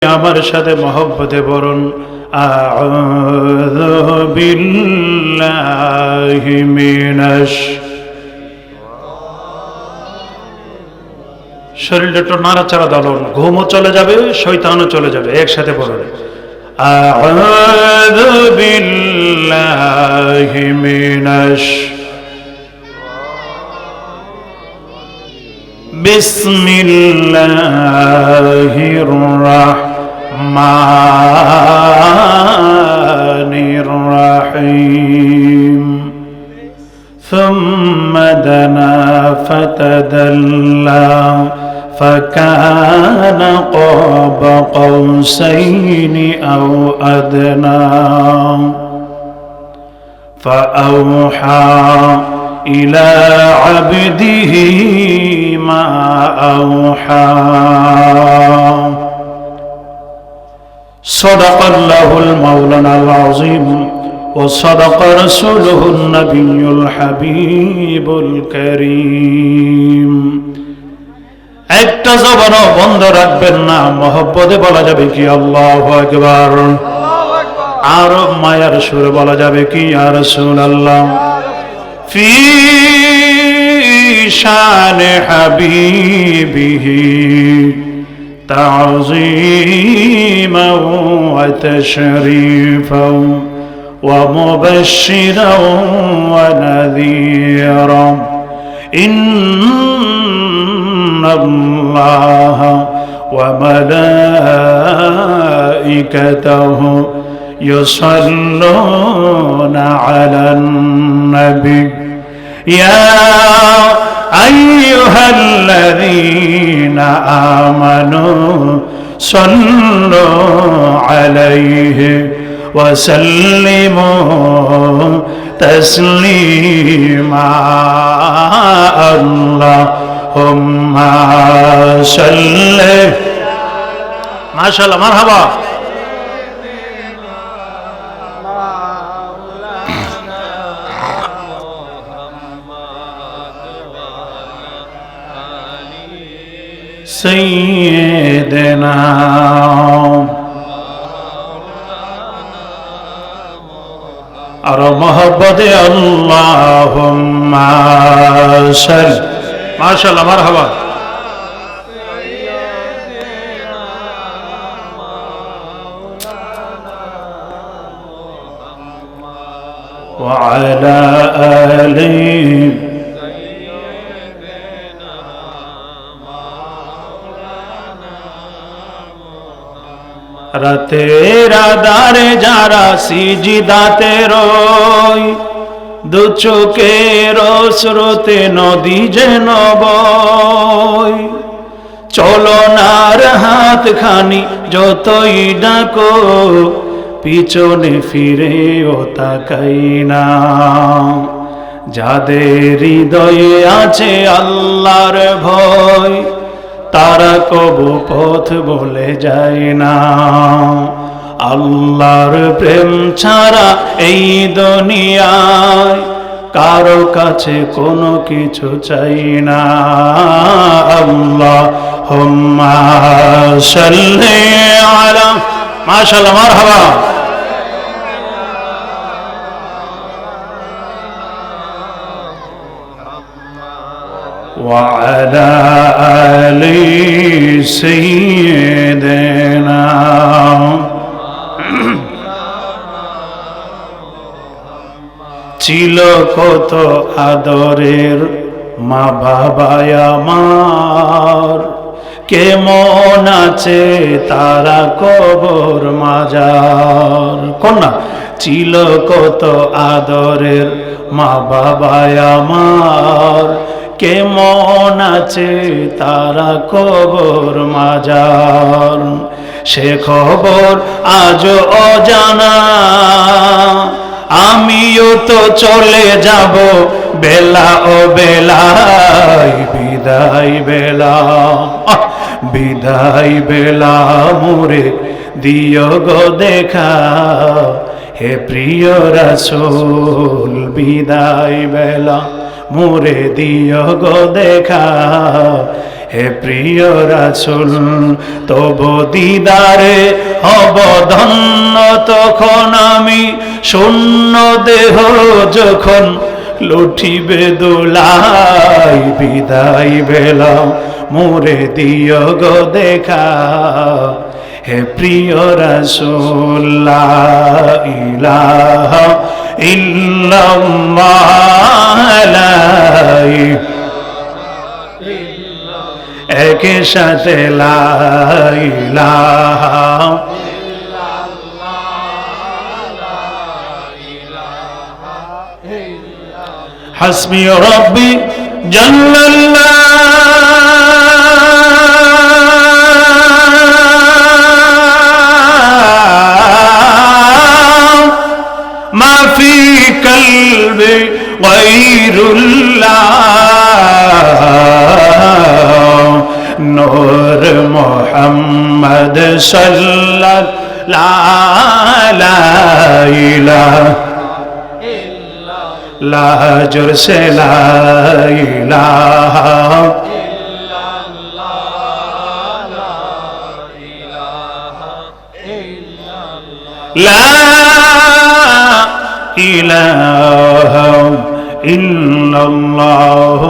আমার সাথে মহব্বতে বলুন আউযু বিল্লাহি মিনাশ। শরীরটা একটু নাড়াচাড়া দালন, ঘুমও চলে যাবে, শয়তানও চলে যাবে। একসাথে বলুন আউযু বিল্লাহি মিনাশ বিসমিল্লাহির রাহমানির রাহিম। ثم دنا فتدلى فكان قاب قوسين أو أدنى فأوحى إلى عبده ما أوحى صدق الله المولانا العظيم وصدق رسوله النبي الحبيب الكريم। একটা জবানও বন্ধ রাখবেন না, মহব্বতে বলা যাবে কি আল্লাহু আকবার। আর মায়ার সুরে বলা যাবে কি ইয়া রাসূলুল্লাহ। ফি শান হাবিবিহি তাযীমান ওয়া তাশরীফান ওয়া মুবাশশিরান ওয়া নাযীরান ইন্নাল্লাহা ওয়া মালাইকাতাহু يصلون على النبي يا أيها الذين آمنوا صلوا عليه وسلموا تسليما اللهم صل ما شاء الله مرحبا سيدنا আর মোহাব্বতে আল্লাহুম্মা সাল মাশাআল্লাহ মারহাবা ওয়া আলা আলিহি রাতের আধারে যারা সিজদাতে রয়, দু চোখের স্রোতে নদী যেন বয়, চলনার হাতখানি যতই ডাকো পিছনে ফিরেও তাকাই না। যাদের হৃদয়ে আছে আল্লাহর ভয়, তারা কবু পথ বলে যায় না। আল্লাহর প্রেম ছাড়া এই দুনিয়ায় কারো কাছে কোনো কিছু চাই না। আল্লাহুম্মা সাল্লি আলা মাশাআল্লাহ মারহাবা وعلى آل سيدنا ছিল কত আদরের মা বাবায় আমার, কেমন আছে তারা কবর মাজার। কন্যা ছিল কত আদরের মা বাবায় আমার, কেমন আছে তারা কবর মাজার। সে খবর আজও অজানা, আমিও তো চলে যাব বেলা ও বেলায়। বিদায় বেলা বিদায় বেলা মোরে দিও গো দেখা, হে প্রিয় রাসূল বিদায় বেলা মোরে দিও গো দেখা, হে প্রিয় রাসূল তব দিদারে হব ধন্য তখন আমি শূন্য দেহ যখন লুঠিবে দোলাই বিদায় বেলা মোরে দিও গো দেখা হে প্রিয় রাসূল লা ইলাহা ইল্লাল্লাহ লা একে সাথে লা ইলাহা হাসবি রাব্বি জাল্লাল্লাহ মা ফি কলবি গায়রুল্লাহ নূর মুহাম্মদ সাল্লাল্লাহু আলাইহি লা জোর সে লা ইলাহা লা ইলাহা ইল্লাল্লাহ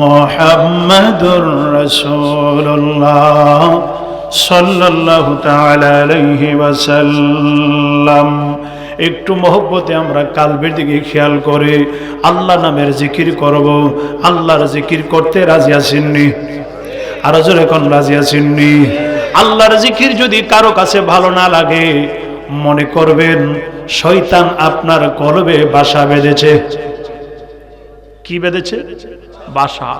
মুহাম্মাদুর রাসূলুল্লাহ সাল্লাল্লাহু তাআলা আলাইহি ওয়াসাল্লাম। একটু মহব্বতে আমরা কালবের দিকে খেয়াল করে আল্লাহ নামের জিকির করব। আল্লাহর জিকির করতে রাজি আছেননি? আরো জোরে কোন রাজি আছেননি? আল্লাহর জিকির যদি কারো কাছে ভালো না লাগে মনে করবেন শয়তান আপনার কলবে বাসা বেঁধেছে। কি বেঁধেছে? বাসা।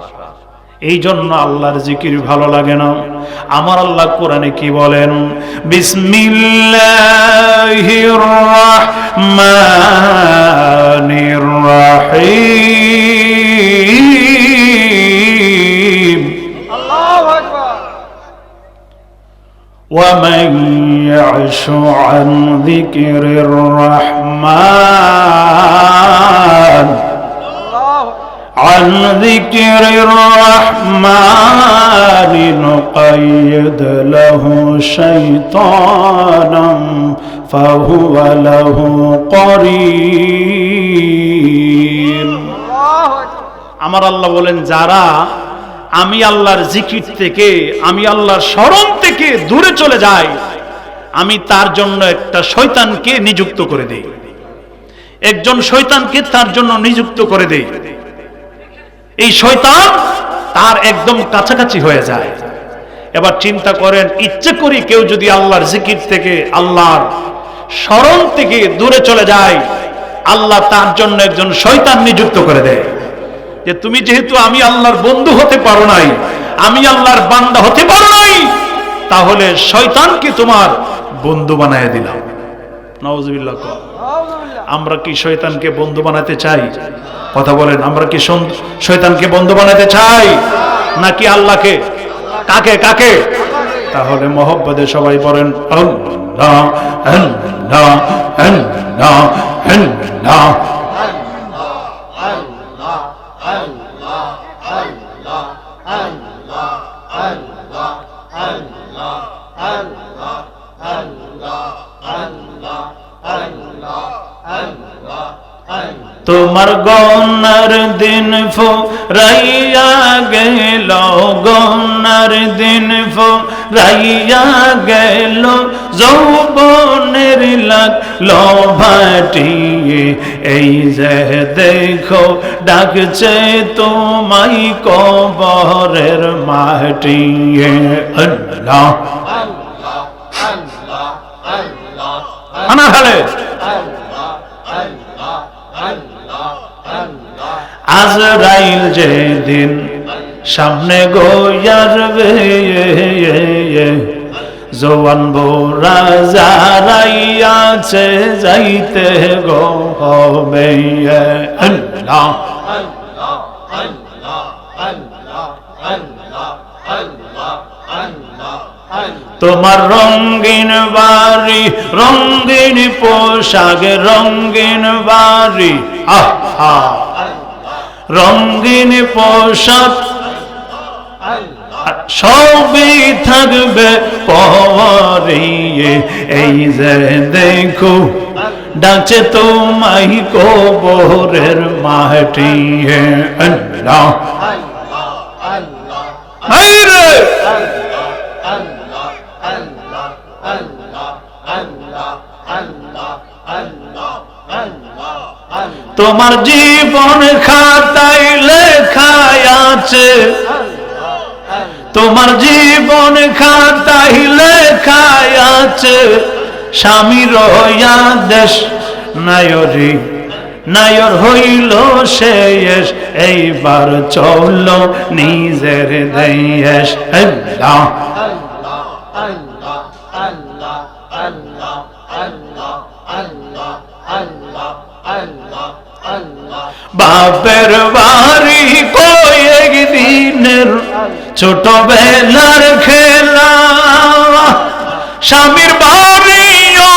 এই জন্য আল্লাহর জিকির ভালো লাগে না। আমার আল্লাহ কোরআনে কি বলেন? বিসমিল্লাহির রাহমানির রাহিম আল্লাহু আকবার। ওয়া মান ইয়াশু আন যিকরির রাহমান عن ذكر الرحمن نقيد له شيطانا فهو له قرين। আমার আল্লাহ বলেন যারা আমি আল্লাহর জিকির থেকে আমি আল্লাহর স্মরণ থেকে দূরে চলে যায় আমি তার জন্য একটা শয়তানকে নিযুক্ত করে দেই। একজন শয়তানকে তার জন্য নিযুক্ত করে দেই। এই শয়তান তার একদম কাছাকাছি হয়ে যায়। এবার চিন্তা করেন ইচ্ছে করি কেউ যদি আল্লাহর জিকির থেকে আল্লাহর স্মরণ থেকে দূরে চলে যায় আল্লাহ তার জন্য একজন শয়তান নিযুক্ত করে দেয় যে তুমি যেহেতু আমি আল্লাহর বন্ধু হতে পারো নাই, আমি আল্লাহর বান্দা হতে পারো নাই, তাহলে শয়তানকে তোমার বন্ধু বানায় দিলাম। নাউজুবিল্লাহ। আমরা কি শয়তানকে বন্ধু বানাতে চাই? কথা বলেন, আমরা কি শয়তানকে বন্ধু বানাতে চাই নাকি আল্লাহকে? কাকে কাকে? তাহলে মহব্বতে সবাই বলেন আল্লাহ আল্লাহ আল্লাহ আল্লাহ। তোমার গনার দিন ফুরাইয়া গেল, গনার দিন ফুরাইয়া গেল, যৌবনের লাগলো ভাটিয়ে, এই যে দেখো ডাকছে তোমায় কবরের মাটিয়ে। আল্লাহ আনা হালে আজরাইল যেদিন সামনে গোয়ারবে, জওয়ান বোরা যারাইয়াছে যাইতে গো হবে। আল্লাহ তোমার রঙিন বাড়ি, রঙিন পোশাক, রঙিন বাড়ি, আহা রঙিন পোশাক, সবই থাকবে পরে, এই যে দেখো ডাকছে তোমায় কবরের মাটি। আল্লাহ হায়রে তোমার জীবন খাতায় লেখা আছে, তোমার জীবন খাতায় লেখা আছে, স্বামীর আদেশ নায়রি নায়র হইল শেষ, এইবার চল নিজের দেশ। আল্লাহ বাপের বাড়ি কয়েক দিনের ছোটবেলার খেলা, স্বামীর বাড়ি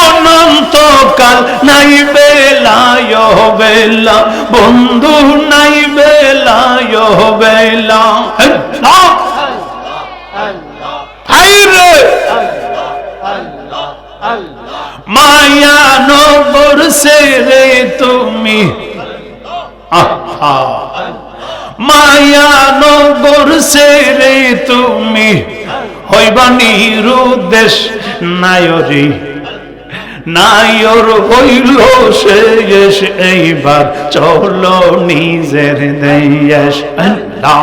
অনন্তকাল, নাই বেলায় বেলা বন্ধু, নাই বেলায় বেলা। হায়রে মায়া নগর সেরে তুমি, মায়া নগর সেরে তুমি হইবা নিরুদ্দেশ নায়রি নায়র হইল শেষ, এইবার চলো নিজের দেশ। আল্লাহ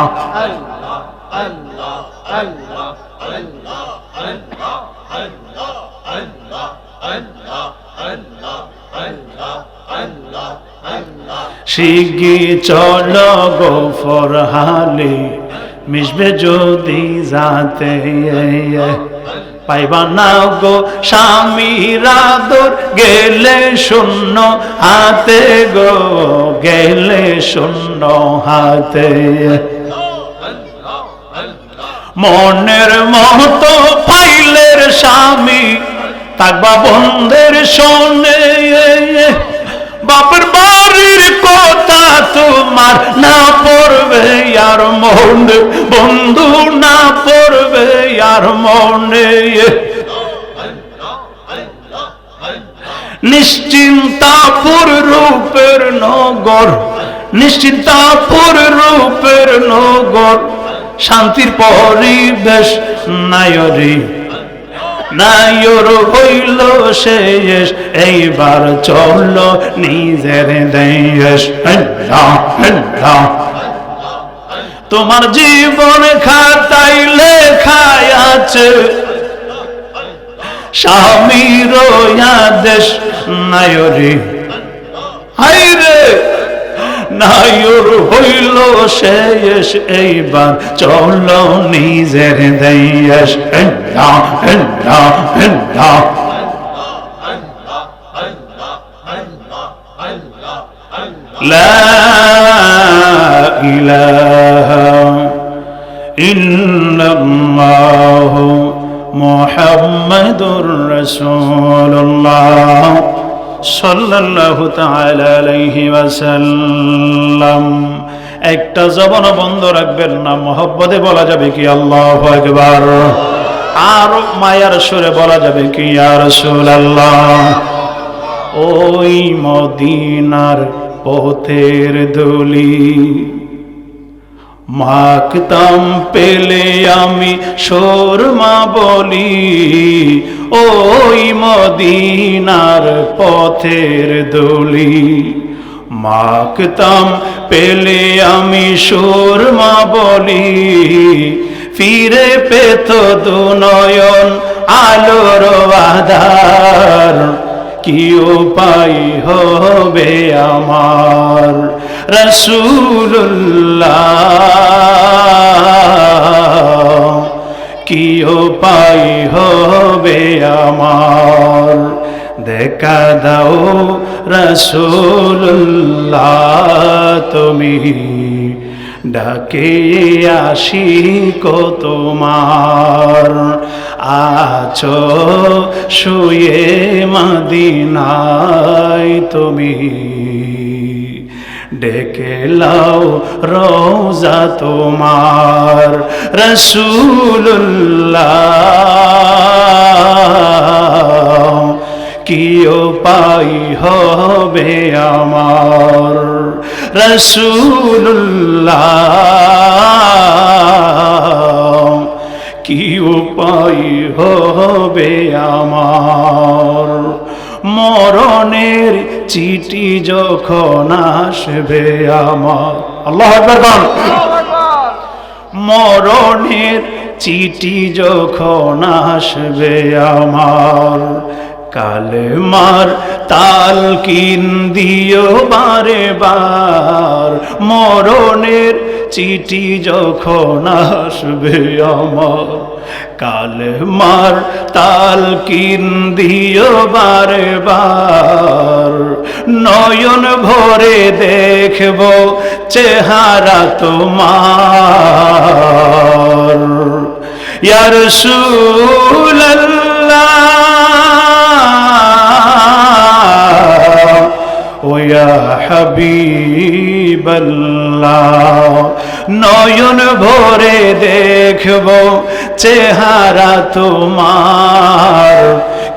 শিগগি চলো গোফর হালে, মিশবে যদি যাতে পাইবা না গো স্বামীর আদর, গেলে শূন্য হাতে গো, গেলে শূন্য হাতে। মনের মতো পাইলের স্বামী থাকবা বন্ধের শোনে, বাপের বাড়ির কথা তোমার না পড়বে আর মনে, বন্ধু না পড়বে আর মনে। নিশ্চিন্তাপুর রূপের নগর, নিশ্চিন্তাপুর রূপের নগর, শান্তির পরিবেশ নায়রি নায়র হইল শেষ, এইবার চলো নিজের দেশ। আল্লাহ আল্লাহ তোমার জীবন খাতায় লেখা আছে, স্বামীর আদেশ নায়রি হায়রে নায়র হইল শেষ, এইবার চলো নিজের দেশ। আল্লাহ আল্লাহ আল্লাহ লা ইলাহা ইল্লাল্লাহ মুহাম্মাদুর রাসূলুল্লাহ সাল্লাল্লাহু তাআলা আলাইহি ওয়াসাল্লাম। একটা জবান বন্ধ রাখবেন না, মহব্বতে বলা যাবে কি আল্লাহু আকবার, আর মায়ার সুরে বলা যাবে কি ইয়া রাসূলুল্লাহ। ওই মদিনার পথের ধুলি মাখতাম পেলে আমি সুরমা বলি, ওই মদিনার পথের ধুলি মাখতাম পেলে আমি সুরমা বলি, ফিরে পেত দুনয়ন আলোর আধার, কি উপায় হবে আমার রাসূলুল্লাহ, কি উপায় হবে আমার, দেখা দাও রাসূলুল্লাহ তুমি, ডাকে আসি কো তোমার, আছো শুয়ে মদিনায় তুমি, ডেকে লাও রওজা তোমার রাসূলুল্লাহ কি উপায় হবে আমার রাসূলুল্লাহ কি উপায় হবে আমার মরণের চিঠি যখন আসবে আমার আল্লাহু আকবার বল মরণের চিঠি যখন আসবে আমার কালেমার তালকিন দিও বারে বার মরণের চিঠি যখন আসবে আমার কালেমার তালকিন দিও বারে বার নয়ন ভরে দেখব চেহারা তোমার ইয়া রাসূলুল্লাহ ও ইয়া হাবিবাল্লাহ নয়ন ভরে দেখব চেহারা তোমার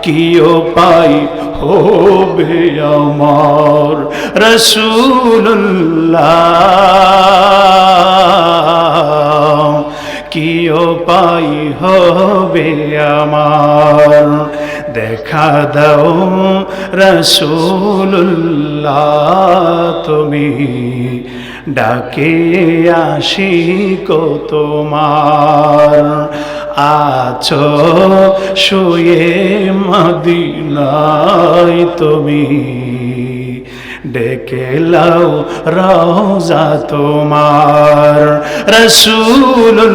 কি উপায় হবে আমার রাসূলুল্লাহ কি উপায় হবে আমার দেখা দাও রাসূলুল্লাহ তুমি ডাকে আশিক তোমার আছো শুয়ে মদিনায় তুমি ডেকে লাও রওজা তোমার রাসূলুল্লাহ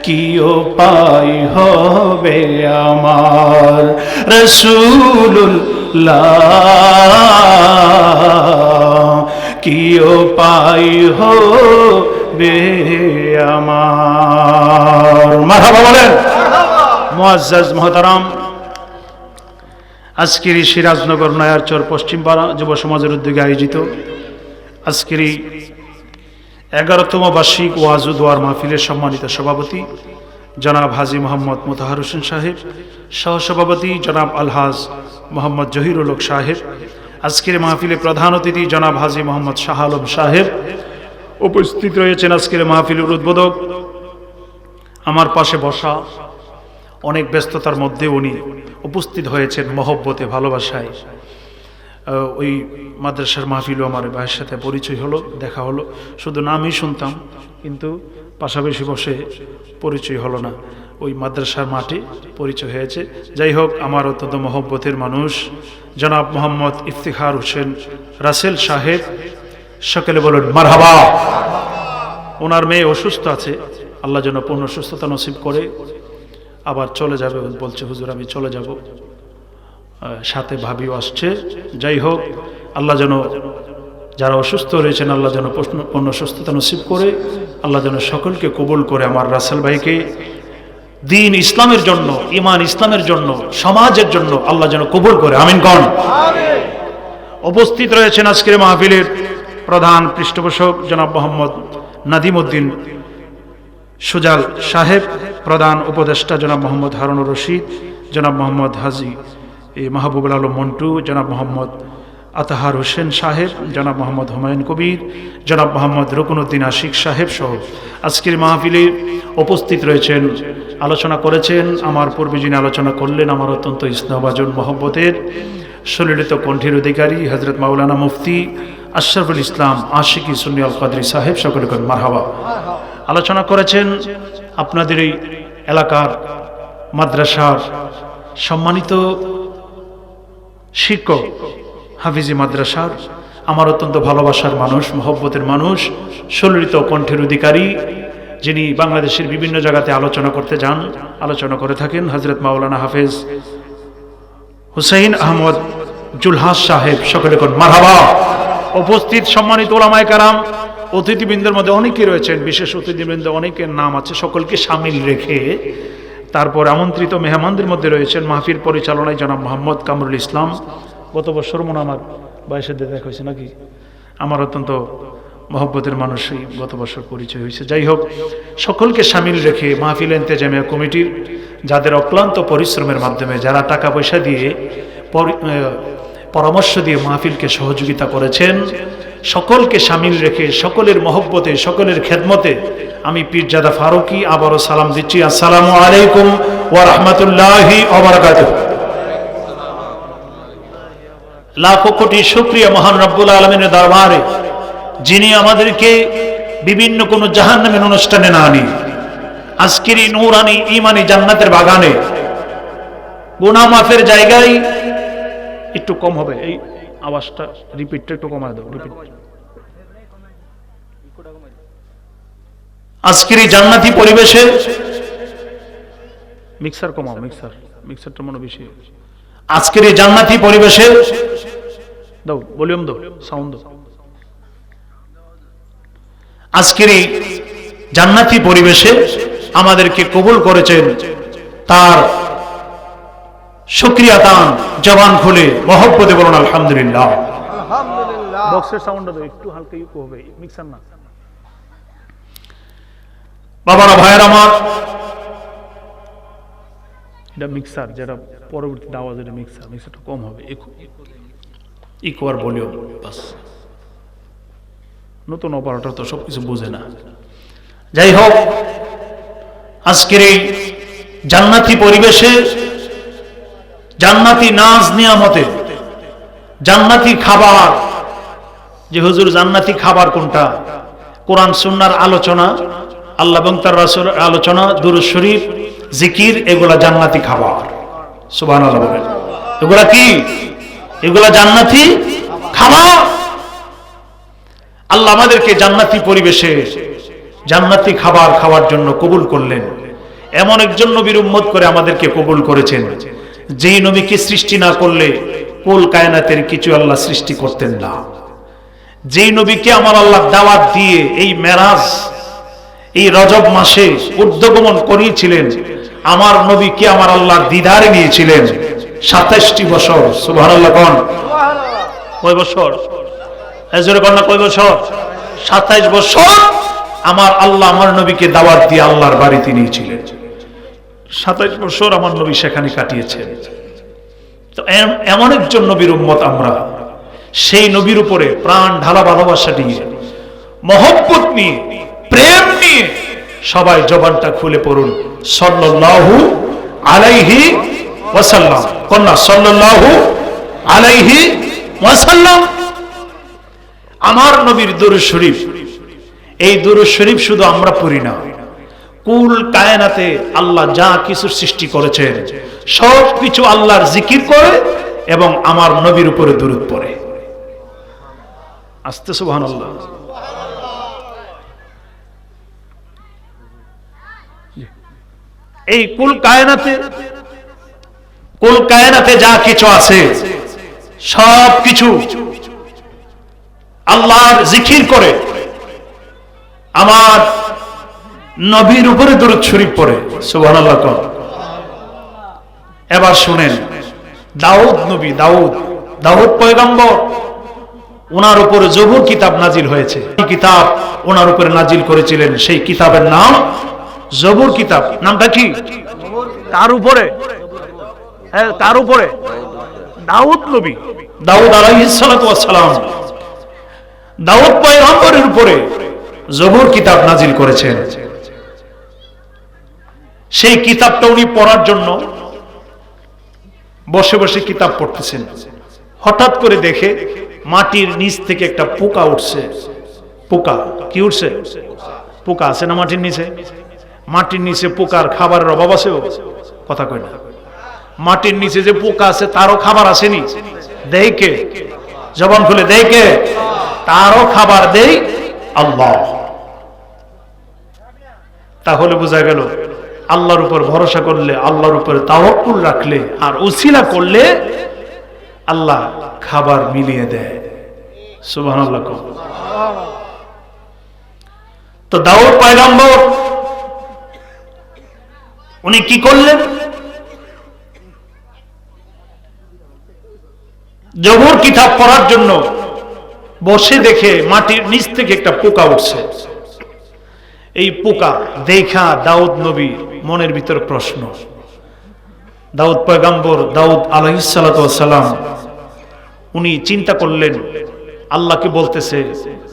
কি উপায় হবে আমার রাসূলুল্লাহ কি উপায় হবে আমার মারহাবা বলেন মুআজ্জাজ মুহতারাম আজকের এই সিরাজনগর নয়ারচর পশ্চিমপাড়া যুব সমাজের উদ্যোগে আয়োজিত আজকের এই 11তম বার্ষিক ওয়াজ ও দোয়ার মাহফিলের সম্মানিত সভাপতি জনাব হাজী মোহাম্মদ মোতাহার হোসেন সাহেব, সহসভাপতি জনাব আলহাজ মোহাম্মদ জহিরুল হক সাহেব, আজকের মাহফিলে প্রধান অতিথি জনাব হাজী মোহাম্মদ শাহ আলম সাহেব উপস্থিত রয়েছেন। আজকের মাহফিলের উদ্বোধক আমার পাশে বসা, অনেক ব্যস্ততার মধ্যে উনি উপস্থিত হয়েছেন মহব্বতে, ভালোবাসায়। ওই মাদ্রাসার মাহফিলও আমার ভাইয়ের সাথে পরিচয় হলো, দেখা হলো, শুধু নামই শুনতাম কিন্তু পাশাপাশি বসে পরিচয় হলো না। ওই মাদ্রাসার মাঠে পরিচয় হয়েছে। যাই হোক, আমার অত্যন্ত মহব্বতের মানুষ জনাব মোহাম্মদ ইফতিখার হোসেন রাসেল সাহেব, সকলে বলুন মারহাবা। ওনার মেয়ে অসুস্থ আছে, আল্লাহ যেন পূর্ণ সুস্থতা নসিব করে। আবার চলে যাবে বলছে, হুজুর আমি চলে যাব, সাথে ভাবিও আসছে। যাই হোক, আল্লাহ যেন যারা অসুস্থ রয়েছেন আল্লাহ যেন পূর্ণ সুস্থতা নসিব করে, আল্লাহ যেন সকলকে কবুল করে। আমার রাসেল ভাইকে দ্বীন ইসলামের জন্য, ঈমান ইসলামের জন্য, সমাজের জন্য আল্লাহ যেন কবুল করে, আমিন কোন। উপস্থিত রয়েছেন আজকের মাহফিলের প্রধান পৃষ্ঠপোষক জনাব মোহাম্মদ নাদিম উদ্দিন সুজাল সাহেব, প্রধান উপদেষ্টা জনাব মোহাম্মদ হারুনুর রশিদ, জনাব মোহাম্মদ হাজী মাহবুবুল আলম মন্টু, জনাব মোহাম্মদ আতাহার হোসেন সাহেব, জনাব মোহাম্মদ হুমায়ুন কবির, জনাব মোহাম্মদ রুকনউদ্দিন আশিক সাহেব সহ আজকের মাহফিলে উপস্থিত রয়েছেন। আলোচনা করেছেন আমার পূর্বে যিনি আলোচনা করলেন, আমার অত্যন্ত স্নেহভাজন মহব্বতের সুললিত কণ্ঠের অধিকারী হযরত মাওলানা মুফতি আশরাফুল ইসলাম আশিকি সুন্নি আল কাদরি সাহেব, সকলে কোন মারহাবা। আলোচনা করেছেন আপনাদের এই এলাকার মাদ্রাসার সম্মানিত শিক্ষক, হাফিজি মাদ্রাসার আমার অত্যন্ত ভালোবাসার মানুষ, মহব্বতের মানুষ, সুললিত কণ্ঠের অধিকারী, যিনি বাংলাদেশের বিভিন্ন জায়গাতে আলোচনা করতে যান, আলোচনা করে থাকেন, হযরত মাওলানা হাফেজ হুসাইন আহমদ জুলহাস সাহেব, সকলে কোন মারহাবা। উপস্থিত সম্মানিত ওলামায়ে কেরাম, অতিথিবৃন্দের মধ্যে অনেকে রয়েছেন, বিশেষ অতিথিবৃন্দ অনেকের নাম আছে, সকলকে সামিল রেখে তারপর আমন্ত্রিত মেহমানদের মধ্যে রয়েছেন মাহফিল পরিচালনায় জনাব মোহাম্মদ কামরুল ইসলাম। গত বছর মনে আমার বয়সের দেখা হয়েছে নাকি, আমার অত্যন্ত মহব্বতের মানুষই গত বছর পরিচয় হয়েছে। যাই হোক, সকলকে সামিল রেখে মাহফিল ইন্তেজামিয়া কমিটির যাদের অক্লান্ত পরিশ্রমের মাধ্যমে, যারা টাকা পয়সা দিয়ে পরামর্শ দিয়ে মাহফিলকে সহযোগিতা করেছেন, সকলকে সামিল রেখে সকলের মহব্বতে সকলের খেদমতে আমি পীরজাদা ফারুকী আবারও সালাম দিচ্ছি। আসসালামু আলাইকুম ওয়া রাহমাতুল্লাহি ওয়া বারাকাতুহু। লাখো কোটি শুকরিয়া মহান রব্বুল আলামিনের দরবারে, যিনি আমাদেরকে বিভিন্ন কোন জাহান্নামের অনুষ্ঠানে না আনি আজকের এই নূরানি ঈমানি জান্নাতের বাগানে গুনাহ মাফের জায়গায় একটু কম হবে, এই আওয়াজটা রিপিটটা একটু কমায় দাও, রিপিট। আজকের এই জান্নাতি পরিবেশে মিক্সার কমাও, মিক্সারটা মনে বেশি। আজকের এই জান্নাতি পরিবেশে দাও, ভলিউম দাও, সাউন্ড দাও। আজকের এই জান্নাতি পরিবেশে আমাদেরকে কবুল করেছেন, তার শুকরিয়া দান, জবান খুলে মহব্বতে বলুন আলহামদুলিল্লাহ। আলহামদুলিল্লাহ। বক্সের সাউন্ডটা দাও, একটু হালকা ইকো হবে, মিক্সার না। বাবারা, ভাইয়ের আমার, এটা মিক্সার, যেটা পরবর্তী আওয়াজ, এটা মিক্সারটা কম হবে, ইকো আর ভলিউম বাস। নতুন অপারেটর তো সবকিছু বুঝে না। যাই হোক, আজকের এই জান্নাতি পরিবেশে, জান্নাতি নাজ নিয়ামতে, জান্নাতি খাবার, যে হুজুর জান্নাতি খাবার কোনটা, কোরআন সুন্নাহর আলোচনা, আল্লাহ এবং তার রাসূলের আলোচনা, দুরূদ শরীফ, জিকির, এগুলা জান্নাতি খাবার। সুবহানাল্লাহ বলেন। এগুলা কি? এগুলা জান্নাতি খাবার। আল্লাহ আমাদেরকে জান্নাতি পরিবেশে জান্নাতি খাবার খাওয়ার জন্য কবুল করলেন। এমন একজন নবীর উম্মত করে আমাদেরকে কবুল করেছেন, যেই নবীকে সৃষ্টি না করলে কুল কায়নাতের কিছু আল্লাহ সৃষ্টি করতেন না। যেই নবীকে আমার আল্লাহ দাওয়াত দিয়ে এই মেরাজ, এই রজব মাসে ঊর্ধ্বগমন করিয়েছিলেন, আমার নবীকে আমার আল্লাহ দিদারে নিয়েছিলেন 27টি বছর। সুবহানাল্লাহ। কোন কয় বছর? এজরে কন্যা কয় বছর? 27 বছর আমার আল্লাহ আমার নবীকে দাওয়াত দিয়ে আল্লাহর বাড়িতে নিয়েছিলেন। 27 বছর আমার নবী সেখানে কাটিয়েছেন। তো এমন একজন নবীর উম্মত আমরা, সেই নবীর উপরে প্রাণ ঢালা ভালোবাসা নিয়ে, মহব্বত নিয়ে, প্রেম নিয়ে সবাই জবানটা খুলে পড়ুন সাল্লাল্লাহু আলাইহি ওয়াসাল্লাম। কন্যা সাল্লাল্লাহু আলাইহি ওয়াসাল্লাম। আমার নবীর দুরূদ শরীফ, এই দুরূদ শরীফ শুধু আমরা পড়ি না, কুল কায়নাতে আল্লাহ যা কিছু সৃষ্টি করেছেন সব কিছু আল্লাহর জিকির করে এবং আমার নবীর উপরে দুরূদ পড়ে। আস্তে সুবহানাল্লাহ। এই কুল কায়নাতে যা কিছু আছে সব কিছু আল্লাহর জিকির করে আমার নবীর উপরে দুরূদ শরীফ পড়ে। সুবহানাল্লাহ। এবার শুনেন, দাউদ নবী, দাউদ পয়গম্বর, ওনার উপরে জবুর কিতাব নাজিল হয়েছে। এই কিতাব ওনার উপরে নাজিল করেছিলেন, সেই কিতাবের নাম জবুর কিতাব। নামটা কি? কার উপরে? কার উপরে? দাউদ নবী, দাউদ আলাইহিস সালাতু ওয়াস সালাম, দাউদ পয়গম্বরের উপরে জবুর কিতাব নাজিল করেছেন। সেই কিতাবটা উনি পড়ার জন্য বসে বসে কিতাব পড়তেছেন। হঠাৎ করে দেখে মাটির নিচ থেকে একটা পোকা উঠছে। পোকা কি উঠছে? পোকা আছে না মাটির নিচে? মাটির নিচে পোকার খাবারের অভাব আছে? কথা কয় না। মাটির নিচে যে পোকা আছে তারও খাবার আসেনি? দেয় কে? জবান খুলে দেয় কে? তারও খাবার দেই আল্লাহ। তাহলে বোঝা গেল আল্লাহর উপর ভরসা করলে, আল্লাহর উপরে তাওয়াক্কুল রাখলে আর উসিলা করলে আল্লাহ খাবার মিলিয়ে দেয়। সুবহানাল্লাহ। তো দাউদ পয়গম্বর উনি কি করলেন? জবর কিতাব পড়ার জন্য বসে দেখে মাটির নিচ থেকে একটা পোকা উঠছে। এই পোকা দেখা দাউদ নবী মনের ভিতর প্রশ্ন। দাউদ পয়গম্বর, দাউদ আলাইহিস সালাতু ওয়াস সালাম, উনি চিন্তা করলেন, আল্লাহকে বলতেছে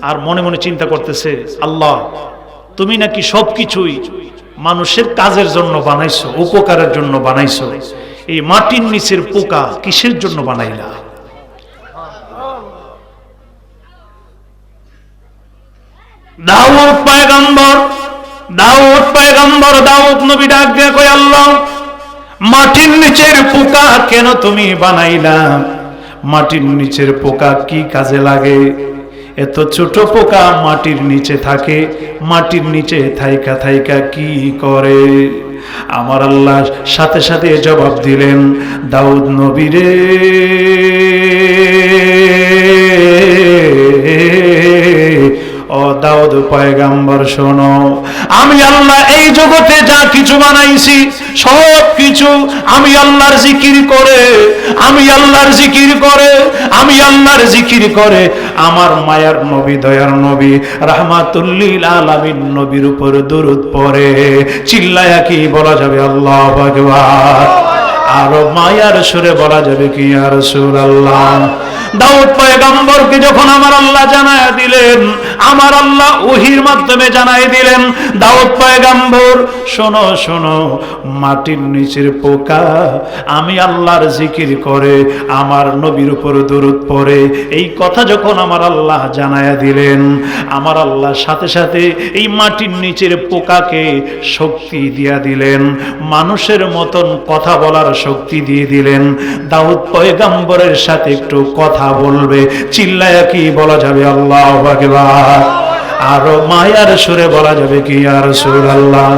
আর মনে মনে চিন্তা করতেছে, আল্লাহ তুমি নাকি সবকিছুই মানুষের কাজের জন্য বানাইছো, উপকারের জন্য বানাইছো, এই মাটির নিচের পোকা কিসের জন্য বানাইলা? দাউদ পয়গম্বর, দাউদ নবী ডাক দিয়ে কয়, আল্লাহ মাটির নিচের পোকা কেন তুমি বানাইলা? মাটির নিচের পোকা কি কাজে লাগে? এত ছোট পোকা মাটির নিচে থাকে, মাটির নিচে থাইকা থাইকা কি করে? আমার আল্লাহ সাথে সাথে জবাব দিলেন, দাউদ নবী রে, ও দাউদ পয়গম্বর শোনো, আমি আল্লাহ এই জগতে যা কিছু বানাইছি সব কিছু আমি আল্লাহর জিকির করে, আমি আল্লাহর জিকির করে, আমি আল্লাহর জিকির করে আমার মায়ার নবী, দয়ার নবী, রাহমাতুল লিল আলামিন নবীর উপর দরুদ পড়ে। চিল্লায়া কি বলা যাবে আল্লাহু আকবার? আরো মায়ার সুরে বলা যাবে কি ইয়া রাসূলুল্লাহ? দাউদ পয়গম্বরকে যখন আমার আল্লাহ জানায় দিলেন, আমার আল্লাহ ওহীর মাধ্যমে জানায় দিলেন, দাউদ পয়গম্বর শোনো শোনো, মাটির নিচের পোকা আমি আল্লাহর জিকির করে আমার নবীর উপর দরুদ পড়ে। এই কথা যখন আমার আল্লাহ জানায় দিলেন, আমার আল্লাহ সাথে সাথে এই মাটির নিচের পোকাকে শক্তি দিয়া দিলেন, মানুষের মতন কথা বলার শক্তি দিয়ে দিলেন। দাউদ পয়গম্বরের সাথে একটু কথা বলবে, চিল্লায়া কি বলা যাবে আল্লাহু আকবার? আরো মায়ার সুরে বলা যাবে কি ইয়া রাসূলুল্লাহ?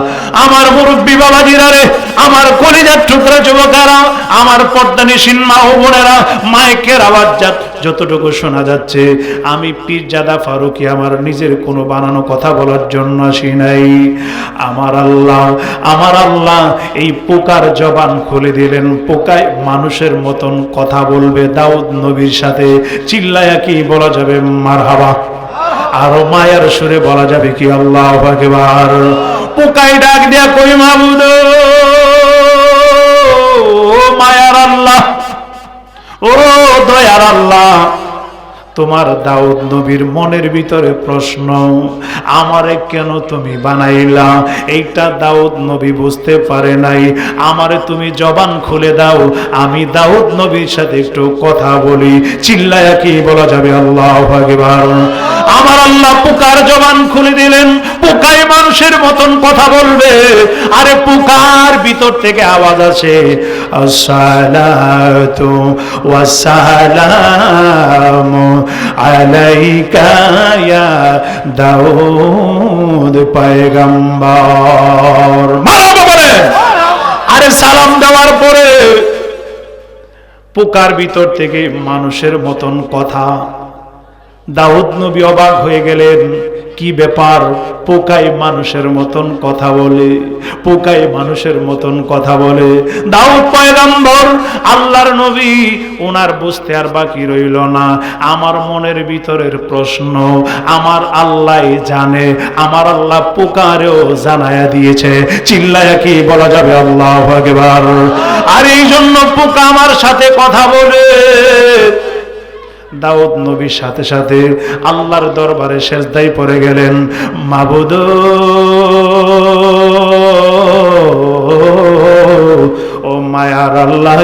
আমার মুরব্বি বাবাজিরা রে, আমার কলিজার টুকরা যুবকেরা, আমার পর্দানিশীন মা ও বোনেরা, মাইকের আওয়াজ যতটুকু শোনা যাচ্ছে, আমি পীরজাদা ফারুকী আমার নিজের কোনো বানানো কথা বলার জন্য আসি নাই। আমার আল্লাহ এই পোকার জবান খুলে দিলেন, পোকায় মানুষের মতন কথা বলবে দাউদ নবীর সাথে। চিল্লায়া কি বলা যাবে মারহাবা? আরো মায়ার সুরে বলা যাবে কি আল্লাহু আকবার? পোকাই ডাক দিয়া কই, মাবুদ ও মায়ার আল্লাহ, ও দয়ার আল্লাহ, তোমার দাউদ নবীর মনের ভিতরে প্রশ্ন, আমারে কেন তুমি বানাইলা? এইটা দাউদ নবী বুঝতে পারে নাই। আমারে তুমি জবান খুলে দাও, আমি দাউদ নবীর সাথে একটু কথা বলি। চিল্লায়া কি বলা যাবে আল্লাহু আকবার? আমার আল্লাহ পোকার জবান খুলে দিলেন, পোকায় মানুষের মতন কথা বলবে। আরে পোকার ভিতর থেকে আওয়াজ আসে, আসসালাতু ওয়াসসালামু আলাইকা ইয়া দাউদ পয়গম্বর। মারহাবা বলে। আরে সালাম দেওয়ার পরে পোকার ভিতর থেকে মানুষের মতন কথা। দাউদ নবী অবাক হয়ে গেলেন, কি ব্যাপার? পোকায় মানুষের মতন কথা বলে, পোকায় মানুষের মতন কথা বলে। দাউদ পয়গম্বর আল্লাহর নবী, ওনার বুঝতে আর বাকি রইল না। আমার মনের ভিতরের প্রশ্ন আমার আল্লাহ জানে, আমার আল্লাহ পোকারেও জানায়া দিয়েছে। চিল্লায়া কি বলা যাবে আল্লাহু আকবার? আর এই জন্য পোকা আমার সাথে কথা বলে। দাউদ নবীর সাথে সাথে আল্লাহর দরবারে সেজদায় পড়ে গেলেন, মাবুদ ও মায়ার আল্লাহ,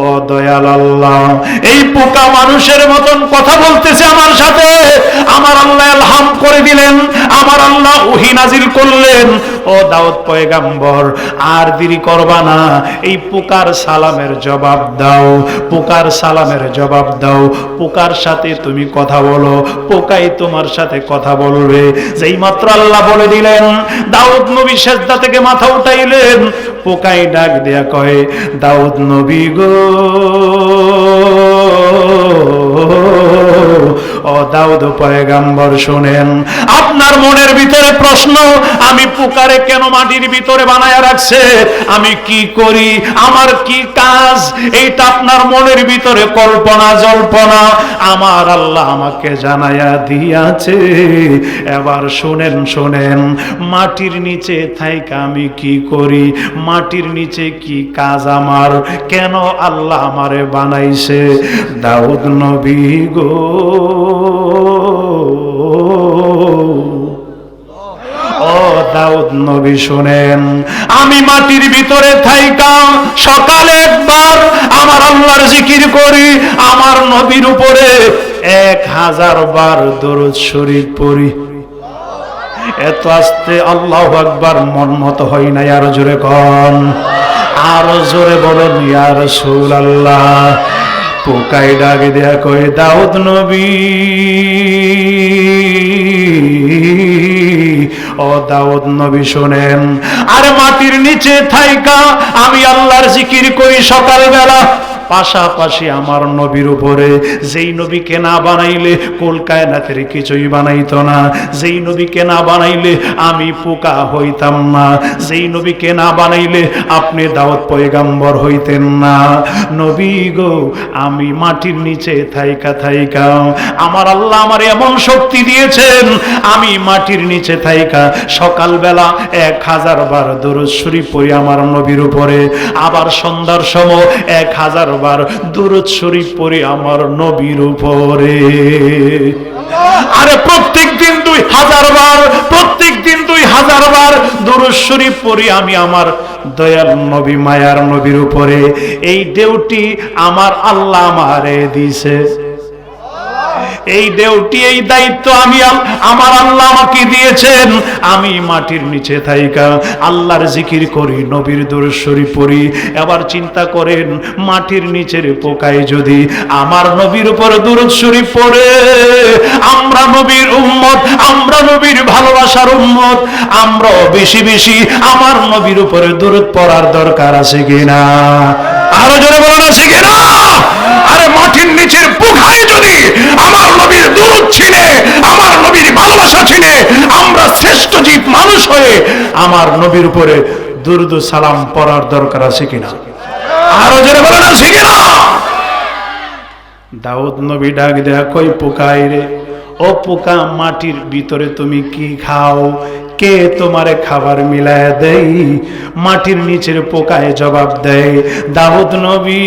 ও দয়াল আল্লাহ, এই পোকা মানুষের মতন কথা বলতেছে আমার সাথে। আমার আল্লাহ ইলহাম করে দিলেন, আমার আল্লাহ ওহী নাজিল করলেন, ও দাউদ পয়গম্বর আর দেরি করবা না, এই পোকার সালামের জবাব দাও, পোকার সালামের জবাব দাও, পোকার সাথে তুমি কথা বলো, পোকাই তোমার সাথে কথা বলবে। যেই মাত্র আল্লাহ বলে দিলেন, দাউদ নবী সেজদা থেকে মাথা উঠাইলেন। পোকাই ডাক দেয়া কয়, দাউদ নবী গো, ও দাউদ পয়গম্বর শুনেন, আপনার মনের ভিতরে প্রশ্ন, আমি পোকারে কেন মাটির ভিতরে বানায়া রাখছে, আমি কি করি, আমার কি কাজ, এইটা আপনার মনের ভিতরে কল্পনা জল্পনা আমার আল্লাহ আমাকে জানায়া দিয়াছে। এবার শুনেন শুনেন, মাটির নিচে থাইকা আমি কি করি, মাটির নিচে কি কাজ আমার, কেন আল্লাহ আমারে বানাইছে। দাউদ নবী গো, ও দাউদ নবী শুনেন, আমি মাটির ভিতরে থাইকা সকালে একবার আমার আল্লাহর জিকির করি, আমার নবীর উপরে 1000 বার দরুদ শরীফ পড়ি। এত আস্তে আল্লাহু আকবার মন মতো হয় না, আরো জোরে কোন, আরো জোরে বলেন ইয়া রাসূলুল্লাহ। পোকাই ডাকে দেয়া কই, দাউদ নবী, ও দাউদ নবী শুনেন, আরে মাটির নিচে থাইকা আমি আল্লাহর জিকির করি সকালবেলা, পাশাপাশি আমার নবীর উপরে, যেই নবীকে না বানাইলে কুল কায়নাতের কিছুই বানাইতো না, যেই নবীকে না বানাইলে আমি পোকা হইতাম না, যেই নবীকে না বানাইলে আপনি দাউদ পয়গম্বর হইতেন না। নবী গো, আমি মাটির নিচে থাইকা থাইকা আমার আল্লাহ আমার এমন শক্তি দিয়েছেন, আমি মাটির নিচে থাইকা সকালবেলা 1000 বার দরুদ শরীফ পড়ি আমার নবীর উপরে, আবার সন্ধ্যার সময় 1000 বার দরুদ শরীফ পড়ি আমার নবীর উপরে। আরে প্রত্যেক দিন 2000 বার, প্রত্যেক দিন 2000 বার দরুদ শরীফ পড়ি আমি আমার দয়াল নবী মায়ার নবীর উপরে। এই ডিউটি আমার আল্লাহ আমারে দিয়েছে, এই ডিউটি এই দায়িত্ব আমি আমার আল্লাহ আমাকে দিয়েছেন। আমি মাটির নিচে থাইকা আল্লাহর জিকির করি, নবীর দরুদ শরীফ পড়ি। এবার চিন্তা করেন, মাটির নিচের পোকায় যদি আমার নবীর উপর দরুদ শরীফ পড়ে, আমরা নবীর উম্মত, আমরা নবীর ভালোবাসার উম্মত, আমরা বেশি বেশি আমার নবীর উপরে দরুদ পড়ার দরকার আছে কিনা? আরো জোরে বলেন আছে কিনা? আরে মাটির নিচের পোকায় যদি আমার নবীর দরুদ ছিনে, আমার নবীর ভালোবাসা ছিনে, আমরা শ্রেষ্ঠ জীব মানুষ হয়ে আমার নবীর উপরে দুরুদ সালাম পড়ার দরকার আছে কিনা? আরো জোরে বলেন আছে কিনা? দাউদ নবী ডাক দেয়া কই, পোকায় রে, ও পোকা, মাটির ভিতরে তুমি কি খাও, কে তোমারে খাবার মিলায় দেই? মাটির নিচের পোকায় জবাব দেয়, দাউদ নবী,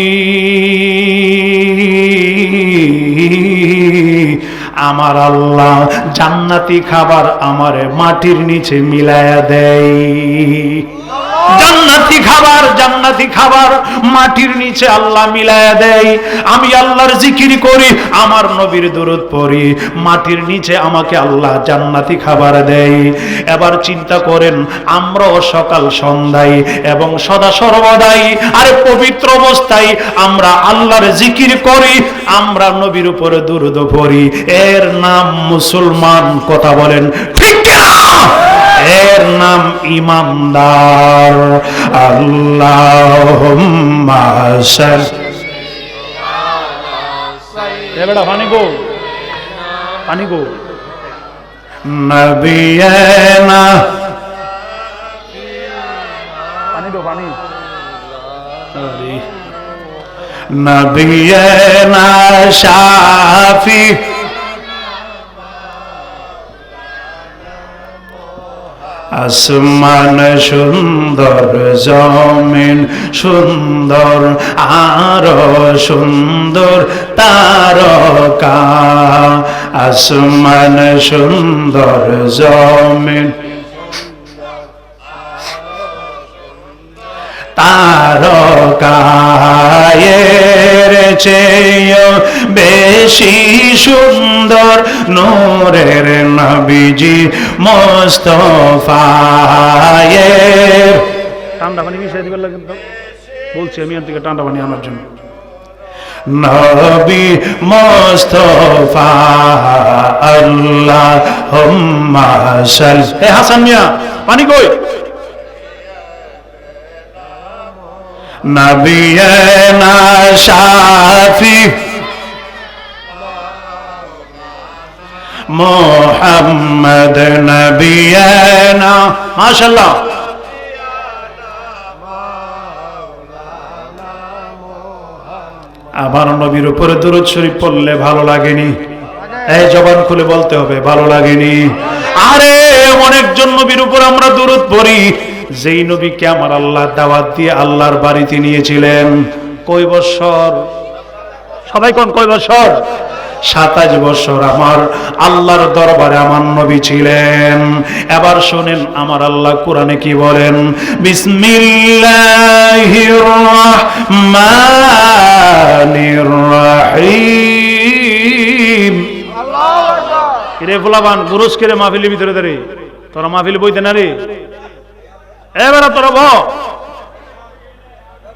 আমার আল্লাহ জান্নাতি খাবার আমারে মাটির নিচে মিলায়া দেয়। জান্নাতি খাবার, জান্নাতি খাবার মাটির নিচে আল্লাহ মিলায়া দেয়। আমি আল্লাহর জিকির করি, আমার নবীর দরুদ পড়ি, মাটির নিচে আমাকে আল্লাহ জান্নাতি খাবার দেয়। এবার চিন্তা করেন, আমরাও সকাল সন্ধ্যায় এবং সদা সর্বদাই আরে পবিত্র অবস্থায় আমরা আল্লাহর জিকির করি, আমরা নবীর উপরে দরুদ পড়ি, এর নাম মুসলমান। কথা বলেন ঠিক কিনা? এর নাম ইমানদার। আল্লাহুম্মা সাল্লি বেটা পানি গো, পানি গো, নবিয়ানা, পানি গো, পানি, নবিয়ানা শাফি, আসমান সুন্দর, জমিন সুন্দর, আরো সুন্দর তারকা। আসমান সুন্দর, জমিন তারকায়ের চেয়েও বেশি সুন্দর নূরের নবীজি মুস্তাফায়ের। ঠান্ডা পানি মিশিয়ে দিবার লাগে তো, বলছি আমি এর থেকে ঠান্ডা পানি আমার জন্য। নবী মুস্তাফা আল্লাহুম্মা সাল্লি। হে হাসান মিয়া, পানি কই? নবিয়ানা শাফি, মুহাম্মদ নবিয়ানা। মাশাআল্লাহ। আমার নবীর উপরে দুরূদ শরীফ পড়লে ভালো লাগেনি? এই জবান খুলে বলতে হবে, ভালো লাগেনি? আরে এমন একজন নবীর উপর আমরা দুরূদ পড়ি যেই নবীকে আমার আল্লাহ দাওয়াত দিয়ে আল্লাহর বাড়িতে নিয়েছিলেন। কয় বছর? সবাই কোন কয় বছর? 27 বছর আমার আল্লাহর দরবারে আমার নবী ছিলেন। এবার শুনেন আমার আল্লাহ কোরআনে কি বলেন। বিসমিল্লাহির রহমানির রহিম। আল্লাহু আকবার। কিরে ফুলাবান গুরুস করে মাহফিলের ভিতরে দাঁড়িয়ে তোরা মাহফিল বইতে না রে? এবার তোরা ব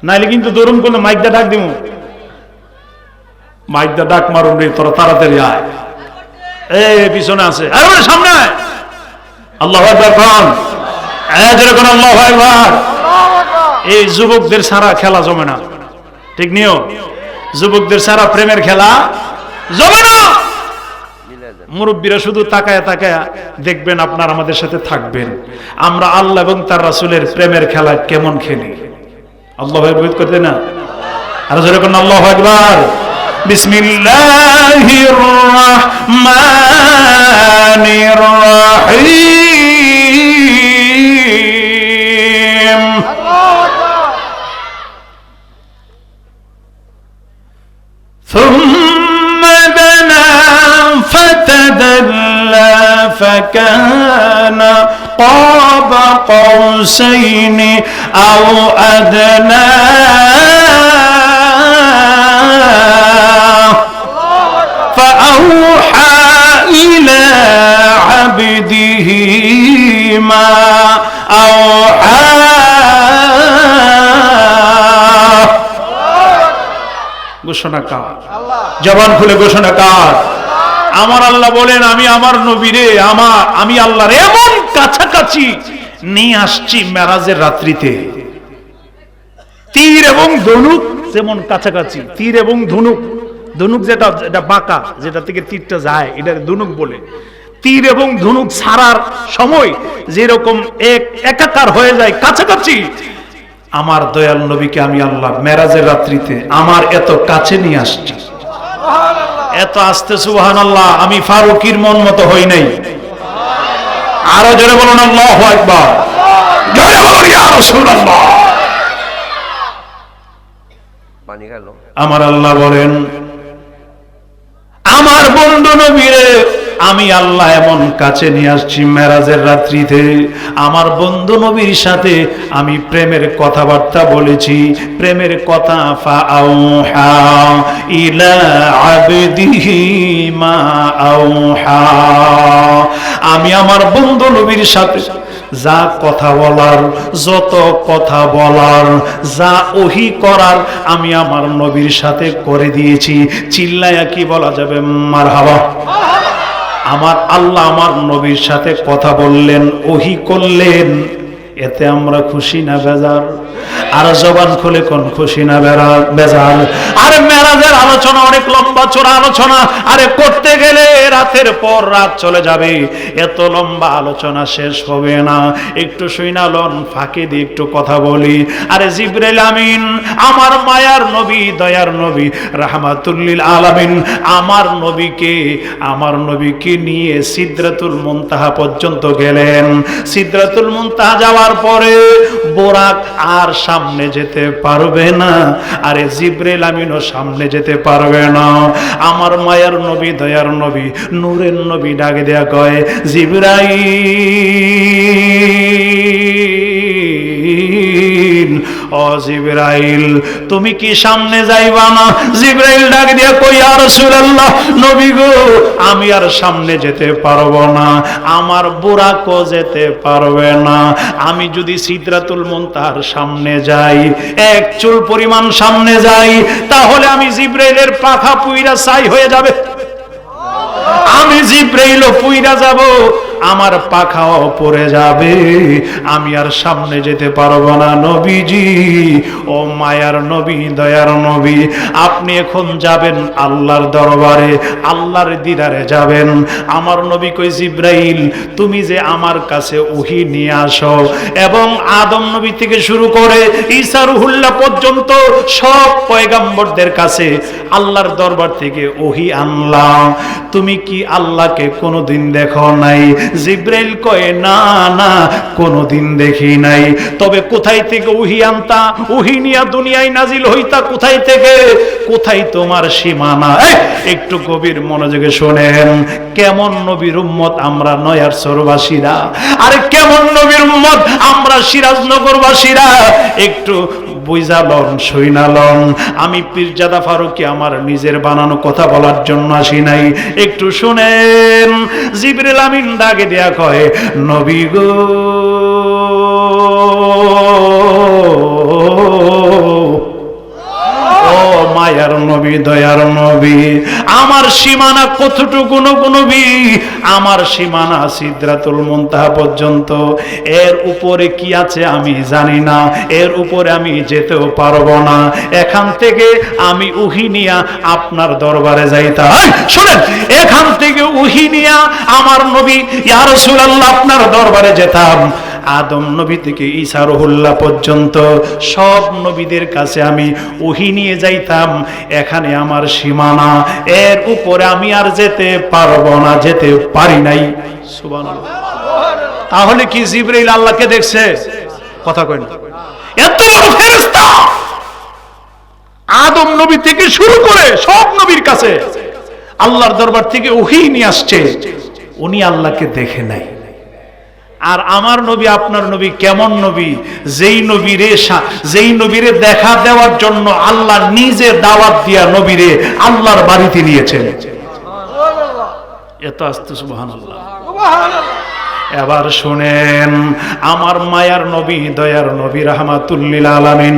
নাইলে কিন্তু দরুন করলে মাইকটা ডাক দিব, মাইকটা ডাক মারুন রে, তোরা তাড়াতাড়ি আয়। এই পিছনে আছে, আরে সামনে আয়। আল্লাহু আকবার কোন? যেরকম আল্লাহু আকবার। এই যুবকদের ছাড়া খেলা জমে না, ঠিক নিও? যুবকদের ছাড়া প্রেমের খেলা জমে না। মুরব্বীরা শুধু তাকায়া তাকায়া দেখবেন, আপনার আমাদের সাথে থাকবেন, আমরা আল্লাহ এবং তার রাসূলের প্রেমের খেলা কেমন খেলি। আল্লাহু আকবার করতে না? আর যেরকম আল্লাহু আকবার। বিসমিল্লাহির রহমানির রহিম। সুম্মা দানা ফাতাদাল্লা ফাকানা ক্বাবা কওসাইনি আও আদনা فأوحى إلى عبده ما أوحى। ঘোষণা কার? জবান খুলে ঘোষণা কার? আমার আল্লাহ বলেন, আমি আমার নবীরে আমি আল্লাহর এমন কাছাকাছি নিয়ে আসছি মেরাজের রাত্রিতে। তীর এবং ধনুক যেমন কাছাকাছি, তীর এবং ধনুক, ধনুক যেটা বাঁকা, যেটা থেকে তীরটা যায় এটা ধনুক বলে। তীর এবং ধনুক ছাড়ার সময় যেরকম একাকার হয়ে যায় কাছাকাছি, আমার দয়াল নবীকে আমি আল্লাহ মেরাজের রাত্রিতে আমার এত কাছে নিয়ে আসছি। এত আসতে সুবহানাল্লাহ। আমি ফারুকীর মন মতো হই নাই। আরো জোরে বলুন আল্লাহু আকবার। জয় বলুন ইয়া রাসূলুল্লাহ। আমার আল্লাহ বলেন, আমার বন্ধু নবীরে আমি আল্লাহ এমন কাছে নিয়ে আসছি মেরাজের রাত্রিতে। আমার বন্ধু নবীর সাথে আমি প্রেমের কথাবার্তা বলেছি, প্রেমের কথা। ফাআউহা ইলা আবদিহি মা আউহা। আমি আমার বন্ধু নবীর সাথে যা কথা বলার, যত কথা বলার, যা ওহী করার আমি আমার নবীর সাথে করে দিয়েছি। চিল্লায়া কি বলা যাবে? মারহাবা। আমার আল্লাহ আমার নবীর সাথে কথা বললেন, ওহী করলেন, এতে আমরা খুশি না বেজার? আর জবান খুলে কোন খুশি না বেজার? আরে মেরাজের আলোচনা অনেক লম্বা চড়া আলোচনা, আরে করতে গেলে রাতের পর রাত চলে যাবে, এত লম্বা আলোচনা শেষ হবে না। একটু শুনালন, ফাঁকে দিয়ে একটু কথা বলি। আরে জিবরাইল আমিন আমার মায়ার নবী, দয়ার নবী, রাহমাতুল লিল আলামিন আমার নবীকে নিয়ে সিদরাতুল মুনতাহা পর্যন্ত গেলেন। সিদরাতুল মুনতাহা যাওয়ার পরে বোরাক আর সামনে যেতে পারবে না, আরে জিবরাইল আমিনও সামনে যেতে পারবে না। আমার মায়ার নবী, দয়ার নবী, নূরের নবী ডাক দেয়া কয়, জিবরাইল, ও জিবরাইল তুমি কি সামনে যাইবা না? জিবরাইল ডাক দিয়া কই, ইয়া রাসূলুল্লাহ, নবী গো আমি আর সামনে যেতে পারবো না, আমার বুরাকও যেতে পারবে না। আমি যদি সিদরাতুল মুনতাহার সামনে যাই, এক চুল পরিমাণ সামনে যাই, তাহলে আমি জিবরাইলের পাখা পুইরা ছাই হয়ে যাবে, আমি জিবরাইলও পুইরা যাব, আমার পাখাও পড়ে যাবে, আমি আর সামনে যেতে পারবো না। নবীজি, ও মায়ার নবী, দয়ার নবী, আপনি এখন যাবেন আল্লাহর দরবারে, আল্লাহর দিদারে যাবেন। আমার নবী কই, জিবরাইল তুমি যে আমার কাছে ওহী নিয়ে আসো এবং আদম নবী থেকে শুরু করে ঈসা রুহুল্লাহ পর্যন্ত সব পয়গম্বরদের কাছে আল্লাহর দরবার থেকে ওহী আনলাম, তুমি কি আল্লাহকে কোনোদিন দেখো নাই? জিবরাইল কয়, না না, কোনোদিন দেখি নাই। তবে কোথায় থেকে ওহী আনতা? ওহী নিয়া দুনিয়ায় নাজিল হইতা কোথায় থেকে? কোথায় তোমার সীমানা? একটু গভীর মনোযোগে শোনেন, কেমন নবীর উম্মত আমরা নয়ারচরবাসীরা, আরে কেমন নবীর উম্মত আমরা সিরাজনগরবাসীরা। একটু বুঝালন, শুইনালন। আমি পীরজাদা ফারুকী আমার নিজের বানানো কথা বলার জন্য আসি নাই, একটু শুনেন। জিবরিল আমিন ডাকে দেয়া কয়, নবী গো, ও মায়ার নবী, দয়ার নবী, আমার সীমানা কতটুকু নবী? আমার সীমানা সিদরাতুল মুনতাহা পর্যন্ত, এর উপরে কি আছে আমি জানি না, এর উপরে আমি যেতেও পারবো না। এখান থেকে আমি ওহী নিয়া আপনার দরবারে যাইতাম। শুনেন, এখান থেকে ওহী নিয়া আমার নবী ইয়া রাসূলুল্লাহ আপনার দরবারে যেতাম। আদম নবী থেকে ঈসা রুহুল্লাহ পর্যন্ত সব নবীদের কাছে আমি ওহী নিয়ে যাইতাম। এখানে আমার সীমানা, এর উপরে আমি আর যেতে পারবো না, যেতে পারি নাই। সুবহানাল্লাহ। তাহলে কি জিবরাইল আল্লাহকে দেখছে? কথা কই না। এত বড় ফেরেশতা আদম নবী থেকে শুরু করে সব নবীর কাছে আল্লাহর দরবার থেকে ওহী নিয়ে আসছে, উনি আল্লাহকে দেখে নাই। আর আমার নবী, আপনার নবী কেমন নবী? যেই নবীরে দেখা দেওয়ার জন্য আল্লাহ নিজে দাওয়াত দিয়া নবীরে আল্লাহর বাড়িতে নিয়েছেন। এত আস্তে সুবহানাল্লাহ। এবার শুনেন, আমার মায়ার নবী, দয়ার নবী, রাহমাতুল লিল আলামিন,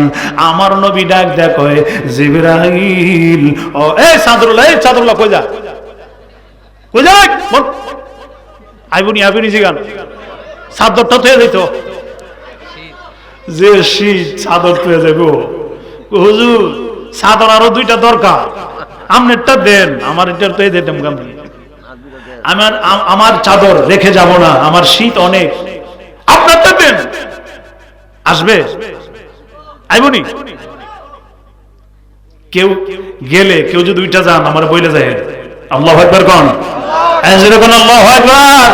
আমার নবী ডাক দেয়া কয়, জিবরাইল, ও এই চাদরুল্লাহ কই যা, কই যা, আইবুনি জিগান, চাদরটা তুই দিত, যে শীত চাদর তুই যাব। হুজুর, চাদর আরো দুইটা দরকার, আমনেরটা দেন, আমার এটা তুই দিতাম। আমার চাদর রেখে যাব না, আমার শীত অনেক, আপনারটা দেন। আসবে, আইবনি। কেউ গেলে, কেউ যদি দুইটা যান, আমার বইলে যায়, আল্লাহু আকবার কোন, আল্লাহু আকবার।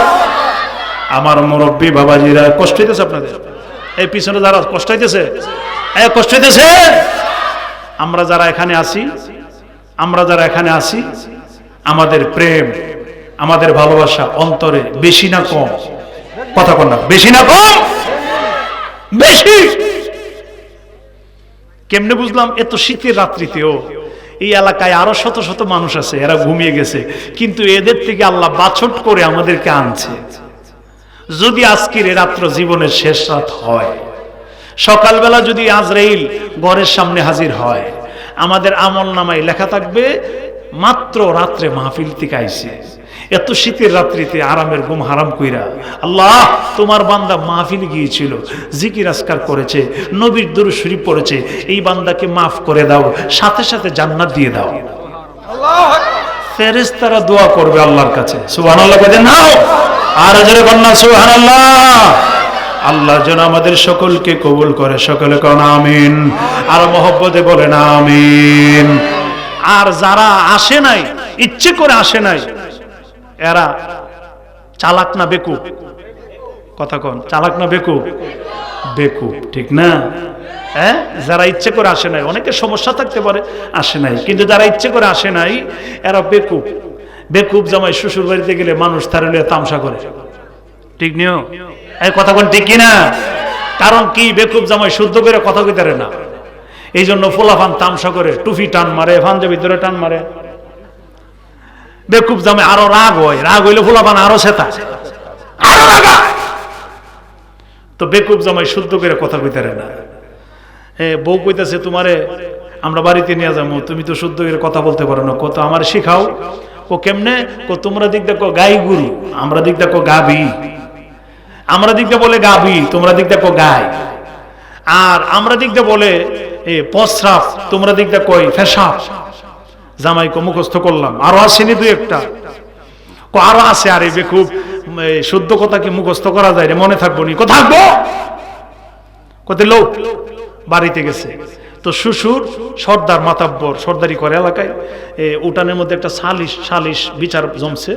আমার মুরব্বী বাবাজিরা, কষ্ট হইতেছে আপনাদের? এই পিছনে যারা কষ্ট হইতেছে, কষ্ট হইতেছে? আমরা যারা এখানে আছি, আমাদের প্রেম, আমাদের ভালোবাসা অন্তরে বেশি না কম? কথা বল না, বেশি না কম? বেশি। কেমনে বুঝলাম? এত শীতের রাত্রিতেও এই এলাকায় আরো শত শত মানুষ আছে, এরা ঘুমিয়ে গেছে, কিন্তু এদের থেকে আল্লাহ বাছট করে আমাদেরকে আনছে। যদি আজকের এই রাত্র জীবনের শেষ রাত হয়, সকালবেলা যদি আজরাইল ঘরের সামনে হাজির হয়, আমাদের আমল নামায় লেখা থাকবে মাত্র রাত্রে মাহফিল থেকে আইছে, এত শীতের রাত্রিতে আরামের ঘুম হারাম কইরা আল্লাহ তোমার বান্দা মাহফিল গিয়েছিল, জিকির আজকার করেছে, নবীর দুরূদ শরীফ পড়েছে, এই বান্দাকে মাফ করে দাও, সাথে সাথে জান্নাত দিয়ে দাও। আল্লাহু আকবার। ফেরেশতারা দোয়া করবে আল্লাহর কাছে, সুবহানাল্লাহ বলেন না, আর জোরে বলেন না সুবহানাল্লাহ। আল্লাহ যেন আমাদের সকলকে কবুল করে, সকলে কোন আমিন, আর মহব্বতে বলেন আমিন। আর যারা আসে নাই, ইচ্ছে করে আসে নাই, এরা চালাক না বেকুব? কথা কোন, চালাক না বেকুব? বেকুব, ঠিক না? হ্যাঁ, যারা ইচ্ছে করে আসে নাই, অনেকের সমস্যা থাকতে পারে আসে নাই, কিন্তু যারা ইচ্ছে করে আসে নাই এরা বেকুব। বেকুব জামাই শ্বশুর বাড়িতে গেলে মানুষ তার লিয়ে তামসা করে, ঠিক নিও? এই কথা কোন ঠিক কিনা? কারণ কি, বেকুব জামাই শুদ্ধ করে কথা কইতে পারে না, এই জন্য ফোলাফান তামসা করে, টুফি টান মারে, পাঞ্জাবি ধরে টান মারে। বেকুব জামাই আরো রাগ হয়, রাগ হইলে ফোলাফান আরো সেতা, আরো রাগা। তো বেকুব জামাই শুদ্ধ করে কথা কইতে পারে না। বউ কইতেছে তোমারে আমরা বাড়িতে নিয়ে যাবো, তুমি তো শুদ্ধ করে কথা বলতে পারো না, কত আমার শিখাও। কেমনে? তোমরা দিক দেখো গাই গরু, আমরা দিক দেখো গাবি। আমরা দিক দিয়ে বলে গাবি, তোমরা দিক দেখো গাই। আর আমরা দিক দিয়ে বলে প্রস্রাব, তোমরা দিক দিয়ে কই পেশাব। জামাইকে মুখস্থ করলাম, আরো আসেনি দুই একটা, আরো আছে। আর এই খুব শুদ্ধ কথা কি মুখস্থ করা যায় রে? মনে থাকবো নি? থাকবো। কত লোক বাড়িতে গেছে, তো শ্বশুর সর্দার মাতাব্বর সর্দারি করে এলাকায়, উঠানের মধ্যে একটা সালিশ বিচার জমছে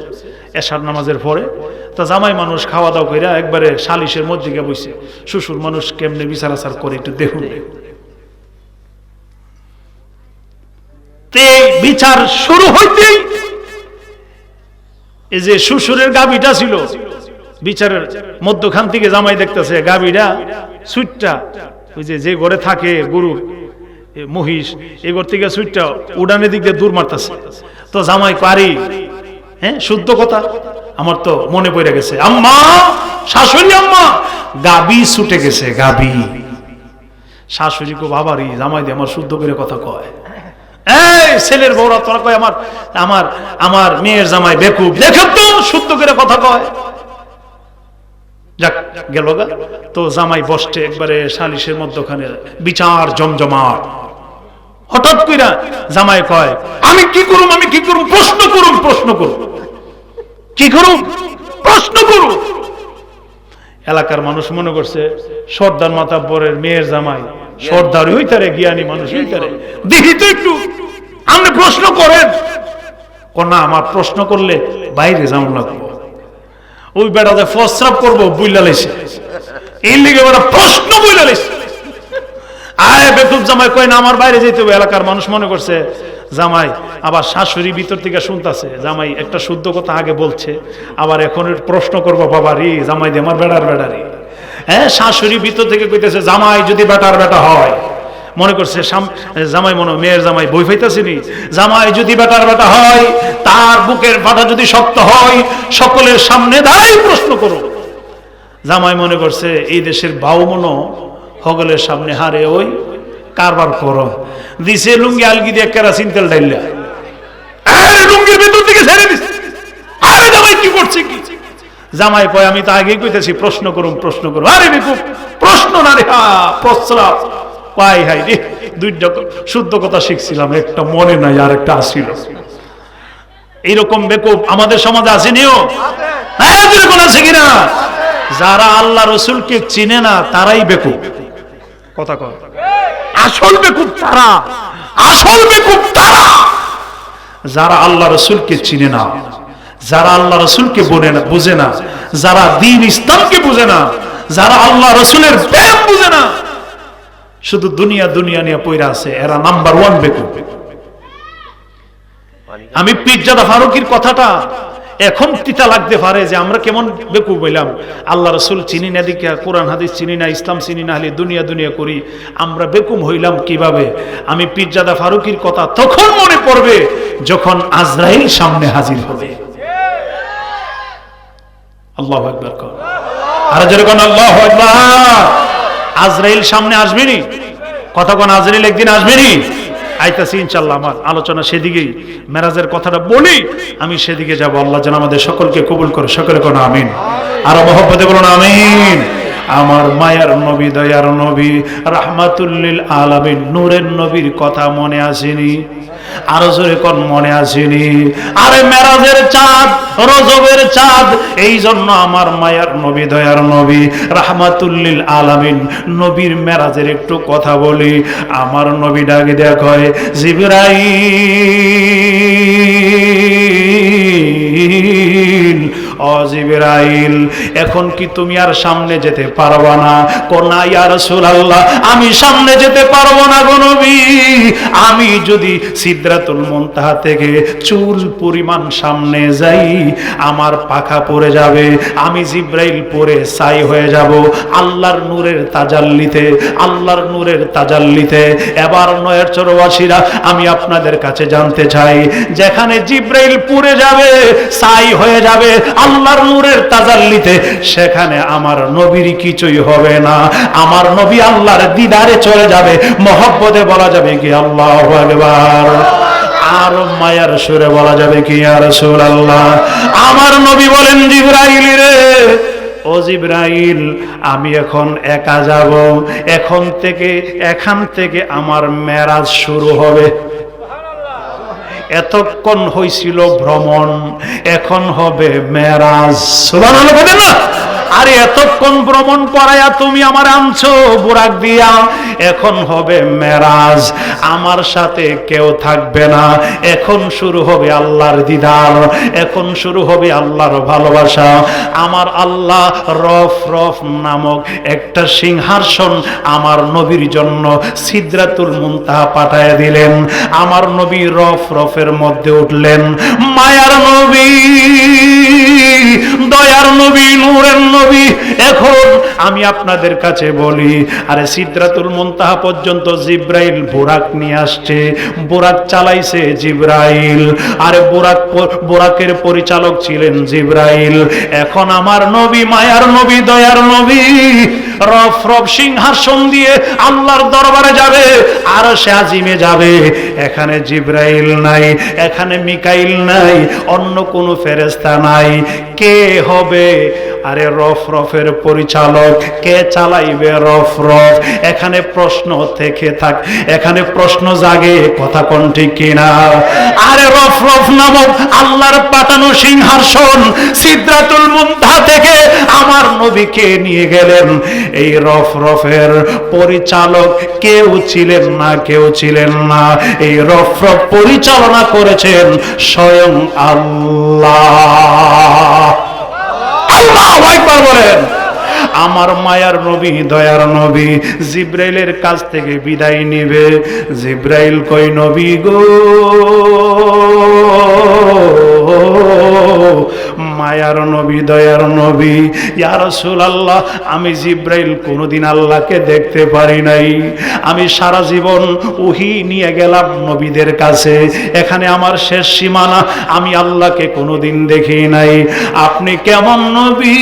এশার নামাজের পরে। তা জামাই মানুষ খাওয়া দাওয়া করে একবারে সালিশের মধ্যে গিয়ে বসে, শ্বশুর মানুষ কেমনে বিচার আচার করে একটু দেখুন। বিচার শুরু হইতেই এই যে শ্বশুরের গাবিটা ছিল বিচারের মধ্যখান থেকে জামাই দেখতেছে গাবিটা সুইটটা, ওই যে ঘরে থাকে গরু মহিষ, এই ঘর থেকে সুইটটা উড়ানের দিক দিয়ে দূর মারতেছে। তো জামাই পারি, হ্যাঁ শুদ্ধ কথা আমার তো মনে পড়ে গেছে, আম্মা, শাশুড়ি আম্মা, গাবি ছুটে গেছে, গাবি। শাশুড়ি কো বাবারি, জামাই দিয়ে আমার শুদ্ধ করে কথা কয়। এই ছেলের বউরা তোরা কয় আমার আমার আমার মেয়ের জামাই বেকুব, দেখো তো শুদ্ধ করে কথা কয়। যাক গেল গা। তো জামাই বসতে একবারে সালিশের মধ্যখানে বিচার জমজমাট। হঠাৎ কইরা জামাই কয়, আমি কি করুম, আমি কি করুম, প্রশ্ন করুম, প্রশ্ন করুম, কি করুম, প্রশ্ন করুম। এলাকার মানুষ মনে করছে সর্দার মাতাব্বরের মেয়ের জামাই, সর্দার হইতারে, জ্ঞানী মানুষ হইতারে, দেখি তো একটু আপনি প্রশ্ন করেন। না, আমার প্রশ্ন করলে বাইরে যাওয়া লাগবো, ওই বেড়াতে প্রস্রাব করবো বুইলা লাইছে, এই লিগে বেড়া প্রশ্ন বুইলা লাইছে। আয় বেকুব জামাই কয় না আমার বাইরে যেতে হবে। এলাকার মানুষ মনে করছে জামাই আবার শাশুড়ি ভিতর থেকে শুনতেছে, জামাই একটা শুদ্ধ কথা আগে বলছে, আবার এখন প্রশ্ন করবো বাবা রে, জামাই দিয়ে আমার বেড়ার বেড়ারি। হ্যাঁ, শাশুড়ি ভিতর থেকে কইতেছে জামাই যদি বেটার বেটা হয়, মনে করছে জামাই মনে মেয়ের জামাই বই পাইতেছিনি, জামাই যদি বেটার বেটা হয়, তার বুকের পাটা যদি শক্ত হয়, সকলের সামনে দাঁড়াই প্রশ্ন করো। জামাই মনে করছে এই দেশের বাউ মনো সকলের সামনে হারে ওই কারবার করো, দিছে লুঙ্গি আলগি দিয়ে কেরাসিন তেল ঢাইলা, লুঙ্গির ভিতর থেকে ছেড়ে দিছে। আরে জামাই কি করছে কি? জামাই কয় আমি তো আগেই কইতেছি প্রশ্ন করুন, প্রশ্ন করুন। আরে বেকুব প্রশ্ন না রে, প্রস্রাব। পাই হাই রে, দুইটা শুদ্ধ কথা শিখছিলাম, একটা মনে নাই আর একটা আসিল। এইরকম বেকুব আমাদের সমাজে আসেনিও? হ্যাঁ, যেরকম আছে কিনা? যারা আল্লাহ রসুলকে চিনে না তারাই বেকুব। কথা কয়, আসল বেকুব তারা, আসল বেকুব তারা যারা আল্লাহ রসুলকে চিনে না, যারা আল্লাহ রসুলকে বুঝে না, যারা দ্বীন ইসলামকে বুঝে না, যারা আল্লাহ রসুলের প্রেম বুঝে না, শুধু দুনিয়া দুনিয়া নিয়ে পয়রা আছে, এরা নাম্বার 1 বেকুব। আমি পীরজাদা ফারুকীর কথাটা এখন তিতা লাগতে পারে যে আমরা কেমন বেকুব হইলাম, আল্লাহ রসুল চিনি না, দিকে কোরআন হাদিস চিনি না, ইসলাম চিনি না, হলে দুনিয়া দুনিয়া করি, আমরা বেকুব হইলাম কিভাবে? আমি পীরজাদা ফারুকীর কথা তখন মনে পড়বে যখন আজরাইল সামনে হাজির হবে। আল্লাহু আকবার কর, আর যেরকম আল্লাহু আকবার। আজরাইল সামনে আসবেনি, কথা কোন আজরাইল একদিন আসবেনি, আইতাছি ইনশাআল্লাহ। আমার আলোচনা সেদিকেই, মেরাজের কথাটা বলি, আমি সেদিকে যাব। আল্লাহ যেন আমাদের সকলকে কবুল করে, সকলে কোন আমিন, আর মহব্বতে বলুন আমিন। আমার মায়ার নবী, দয়ার নবী, রাহমাতুল লিল আলামিন, নূরের নবীর কথা মনে আসেনি? আরো জোরে কোন মনে আসেনি? আরে মেরাজের চাঁদ, রজবের চাঁদ, এই জন্য আমার মায়ার নবী, দয়ার নবী, রাহমাতুল লিল আলামিন নবীর মেরাজের একটু কথা বলি। আমার নবী ডাকে দেখয়, জিবরাইল, ও জিবরাইল, এখন কি তুমি আর সামনে যেতে পারবা না? কোনা ইয়া রাসূলুল্লাহ, আমি সামনে যেতে পারবো না গো নবী, আমি যদি সিদরাতুল মুনতাহা থেকে চুল পরিমাণ সামনে যাই, আমার পাখা পড়ে যাবে, আমি জিবরাইল পরে ছাই হয়ে যাব আল্লাহর নূরের তাজাল্লিতে, আল্লাহর নূরের তাজাল্লিতে। এবার নয়ের চরবাসীরা, আমি আপনাদের কাছে জানতে চাই, যেখানে জিবরাইল পড়ে যাবে, ছাই হয়ে যাবে আল্লাহর নূরের তাজাল্লিতে, সেখানে আমার নবীর কিছুই হবে না, আমার নবী আল্লাহর দিদারে চলে যাবে, মহব্বতে বলা যাবে কি আল্লাহু আকবার। আর মায়ার সুরে বলা যাবে কি ইয়া রাসূলুল্লাহ? আমার নবী বলেন, জিবরাইল রে, ও জিবরাইল, আমি এখন একা যাব, এখান থেকে আমার মেরাজ শুরু হবে। এতক্ষণ হইছিল ভ্রমণ, এখন হবে মেরাজ। সুবহানাল্লাহ বলেন না? আরে এতক্ষণ ভ্রমণ করায়া তুমি আমার আনছো বুরাক দিয়া, এখন হবে মেরাজ। আমার সাথে কেউ থাকবে না, এখন শুরু হবে আল্লাহর দিদার, এখন শুরু হবে আল্লাহর ভালোবাসা। আমার আল্লাহ রফ নামক একটা সিংহাসন আমার নবীর জন্য সিদরাতুল মুনতাহা পাঠায় দিলেন। আমার নবী রফের মধ্যে উঠলেন। মায়ার নবী, দয়ার নবী, নূরের নবী। এখন আমি আপনাদের কাছে বলি, আরে সিদরাতুল মুনতাহা পর্যন্ত জিবরাইল বুরাক নিয়ে আসছে, বুরাক চালাইছে জিবরাইল, আরে বুরাকের পরিচালক ছিলেন জিবরাইল। এখন আমার নবী, মায়ার নবী, দয়ার নবী রফ সিংহাসন দিয়ে আল্লাহর দরবারে যাবে, আর সে আজিমে যাবে। এখানে জিবরাইল নাই, এখানে মিকাইল নাই, অন্য কোনো ফেরেশতা নাই। কে হবে? আরে রফের পরিচালক কে চালাইবে রফ? এখানে প্রশ্ন থেকে থাক, এখানে প্রশ্ন জাগে, কথা কোন ঠিক কিনা? আরে রফ নামক আল্লাহর পাঠানো সিংহাসন সিদরাতুল মুনতাহা থেকে আমার নবীকে নিয়ে গেলেন। এই রফের পরিচালক কেউ ছিলেন না, এই রফ পরিচালনা করেছেন স্বয়ং আল্লাহ। আল্লাহু আকবার বলেন। আমার মায়ার নবী, দয়ার নবী জিবরাইলের কাছ থেকে বিদায় নিবে। জিবরাইল কই, নবী গো, মায়ার নবী, দয়ার নবী, ইয়া রাসূলুল্লাহ, আমি জিবরাইল কোনোদিন আল্লাহকে দেখতে পারি নাই। আমি সারা জীবন ওহী নিয়ে গেলাম নবীদের কাছে, এখানে আমার শেষ সীমানা, আমি আল্লাহকে কোনোদিন দেখি নাই। আপনি কেমন নবী?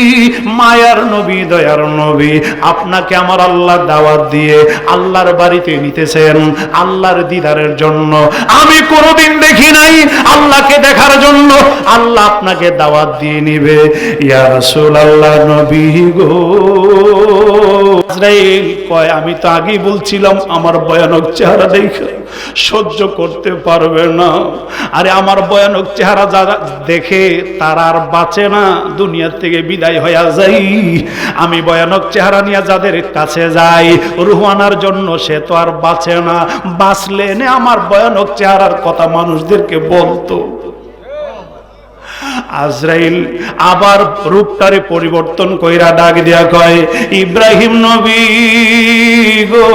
মায়ার নবী, দয়ার নবী, আপনাকে আমার আল্লাহ দাওয়াত দিয়ে আল্লাহর বাড়িতে নিতেছেন আল্লাহর দিদারের জন্য। আমি কোনোদিন দেখি নাই, আল্লাহকে দেখার জন্য আল্লাহ আপনাকে দাওয়াত দিয়ে নিবে। ইয়া রাসূলুল্লাহ, নবী গো। আজরাইল কয়, আমি তো আগেই বলছিলাম আমার ভয়ানক চেহারা দেখে সহ্য করতে পারবে না। আরে আমার ভয়ানক চেহারা যারা দেখে তারা আর বাঁচে না, দুনিয়া থেকে বিদায় হয়ে যায়। আমি ভয়ানক চেহারা নিয়ে যাদের কাছে যাই রূহ আনার জন্য, সে তো আর বাঁচে না। বাঁচলে নে আমার ভয়ানক চেহারার কথা মানুষদেরকে বলতো। আজরাইল আবার রূপটারে পরিবর্তন কইরা ডাক দিয়া কয়, ইব্রাহিম নবী গো,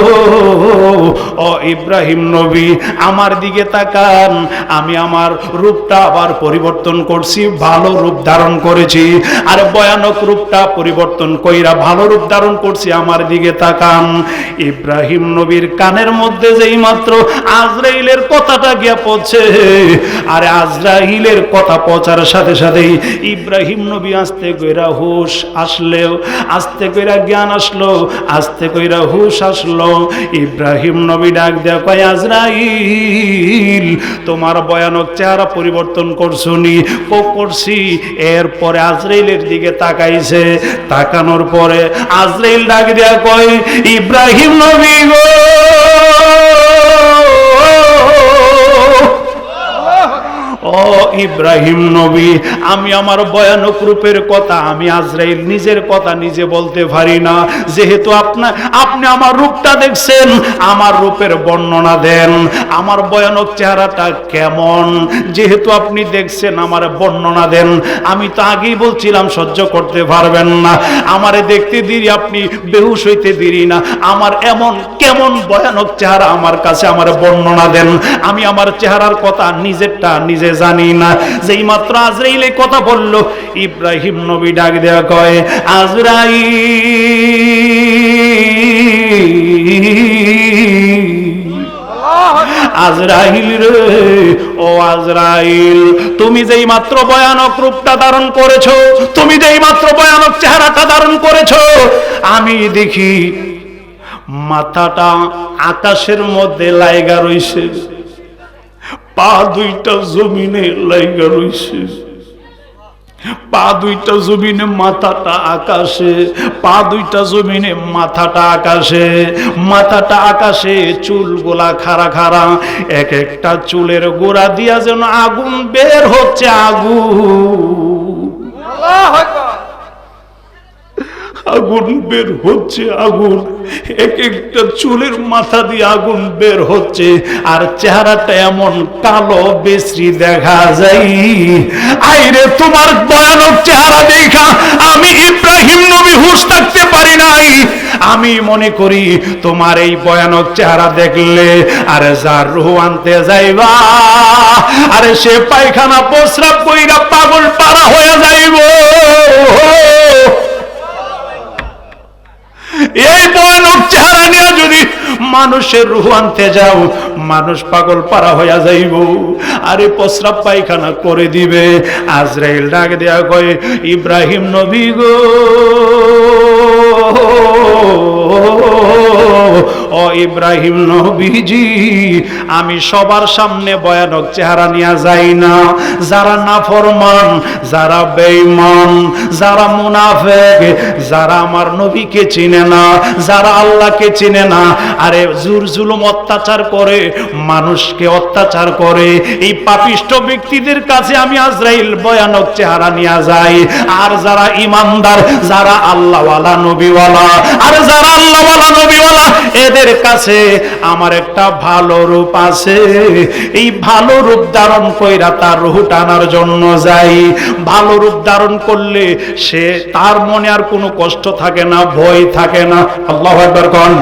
ও ইব্রাহিম নবী, আমার দিকে তাকান। আমি আমার রূপটা আবার পরিবর্তন করছি, ভালো রূপ ধারণ করেছি। আর ভয়ানক রূপটা পরিবর্তন কইরা ভালো রূপ ধারণ করছি, আমার দিকে তাকান। ইব্রাহিম নবীর কানের মধ্যে যেই মাত্র আজরাইলের কথাটা গিয়া পৌঁছে, আর আজরাইলের কথা পৌঁছার সাথে সাথেই ইব্রাহিম নবী আস্তে কইরা হুশ আসলেও, আস্তে কইরা জ্ঞান আসলো, আস্তে কইরা হুশ আসলো। ইব্রাহিম নবী ডাক দেয়া কয়, আজরাইল, তোমার ভয়ানক চেহারা পরিবর্তন করছুনি? করছি। এরপরে আজরাইলের দিকে তাকাইছে, তাকানোর পরে আজরাইল ডাক দেয়া কয়, ইব্রাহিম নবী গো, ও ইব্রাহিম নবী, আমি আমার ভয়ানক রূপের কথা, আমি আজরাইল নিজের কথা নিজে বলতে পারি না। যেহেতু আপনি আমার রূপটা দেখছেন, আমার রূপের বর্ণনা দেন, আমার ভয়ানক চেহারাটা কেমন। যেহেতু আপনি দেখছেন, আমার বর্ণনা দেন। আমি তো আগেই বলছিলাম সহ্য করতে পারবেন না, আমারে দেখতে দেরি, আপনি বেহুশ হইতে দেরি না। আমার এমন কেমন ভয়ানক চেহারা আমার কাছে, আমার বর্ণনা দেন। আমি আমার চেহারার কথা নিজেরটা নিজে জানি না। যেই মাত্র আজরাইল এই কথা বলল, ইব্রাহিম নবী ডাক দেয়া কয়, আজরাইল রে, ও আজরাইল, তুমি যেই মাত্র ভয়ানক রূপটা ধারণ করেছো, তুমি যেই মাত্র ভয়ানক চেহারাটা ধারণ করেছো, আমি দেখি মাথাটা আকাশের মধ্যে লাইগা রইছে, পা দুইটা জমিনে লাইগা রইছে, পা দুইটা জমিনে, মাথাটা আকাশে, পা দুইটা জমিনে, মাথাটা আকাশে, মাথাটা আকাশে, চুলগুলা খাড়া খাড়া, এক একটা চুলের গোড়া দিয়া যেন আগুন বের হচ্ছে, আগুন, আগুন বের হচ্ছে, আগুন, এক একটা চুলের মাথা দিয়ে আগুন বের হচ্ছে, আর চেহারাটা এমন কালো বিশ্রী দেখা যায়। আইরে তোমার ভয়ানক চেহারা দেখা আমি ইব্রাহিম নবী হুঁশ থাকতে পারি নাই। আমি মনে করি তোমার এই ভয়ানক চেহারা দেখলে আরে যার রূহ আনতে যাইবা, আরে সে পায়খানা প্রস্রাব কইরা পাগল পারা হয়ে যাইব। এই ভয়ানক চেহারা নিয়ে যদি মানুষের রূহ আনতে যাও, মানুষ পাগল পারা হইয়া যাইব, আরে প্রস্রাব পায়খানা করে দিবে। আজরাইল ডাক দেয়া কয়, ইব্রাহিম নবী গো, ও ইব্রাহিম নবীজি, আমি সবার সামনে ভয়ানক চেহারা নিয়ে যাই না। যারা নাফরমান, যারা বেঈমান, যারা মুনাফিক, যারা আমার নবীকে চিনে না, যারা আল্লাহকে চিনে না, আরে জুর জুলুম অত্যাচার করে, মানুষকে অত্যাচার করে, এই পাপিষ্ঠ ব্যক্তিদের কাছে আমি আজরাইল ভয়ানক চেহারা নিয়ে যাই। আর যারা ইমানদার, যারা আল্লাহওয়ালা নবীওয়ালা, আর যারা আল্লাহওয়ালা নবীওয়ালা, এদের কাছে আমার একটা ভালো রূপ আছে। এই ভালো রূপ ধারণ কইরা তার রূহ টানার জন্য যাই। ভালো রূপ ধারণ করলে সে, তার মনে আর কোনো কষ্ট থাকে না, ভয় থাকে না। আল্লাহু আকবার কোন।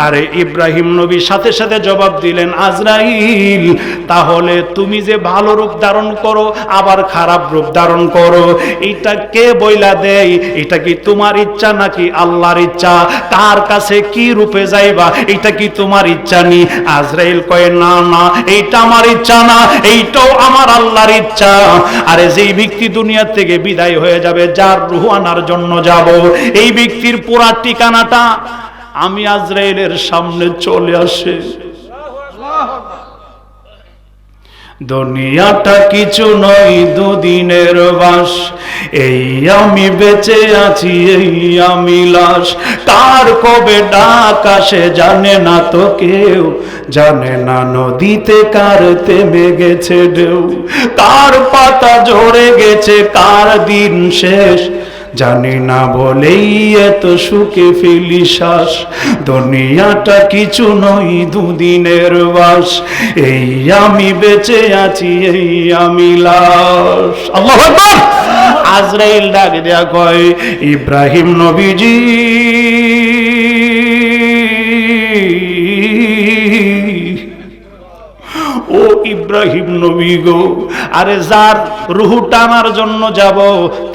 আরে ইব্রাহিম নবী সাথে সাথে জবাব দিলেন, আজরাইল, তাহলে তুমি যে ভালো রূপ ধারণ করো আবার খারাপ রূপ ধারণ করো, এটা কে বইলা দেয়? এটা কি তোমার ইচ্ছা নাকি আল্লাহর ইচ্ছা? কার কাছে কি রূপে যাইবা, এটা কি তোমার ইচ্ছা নি? আজরাইল কয়, না না, এইটা আমার ইচ্ছা না, এইটাও আমার আল্লাহর ইচ্ছা। আরে যেই ব্যক্তি দুনিয়া থেকে বিদায় হয়ে যাবে, যার রূহ আনার জন্য যাব, এই ব্যক্তির পুরা ঠিকানাটা আমি আজরাইলের সামনে চলে আসে। দুনিয়াটা কিছু নয়, দুদিনের বাস, এই আমি বেঁচে আছি, এই আমি লাশ। কার কবে ডাক আসে জানে না তো কেউ, জানে না নদীতে কার থেমে গেছে ঢেউ, কার পাতা ঝরে গেছে, কার দিন শেষ, জানি না বলেই এত সুখে ফেলি শ্বাস। দুনিয়াটা কিছু নয়, দুদিনের বাস, এই আমি বেঁচে আছি, এই আমি লাশ। আল্লাহু আকবার। আজরাইল ডাক দেয়া কয়, ইব্রাহিম নবীজি, ও ইব্রাহিম নবী গো, আরে যার রূহ টানার জন্য যাব,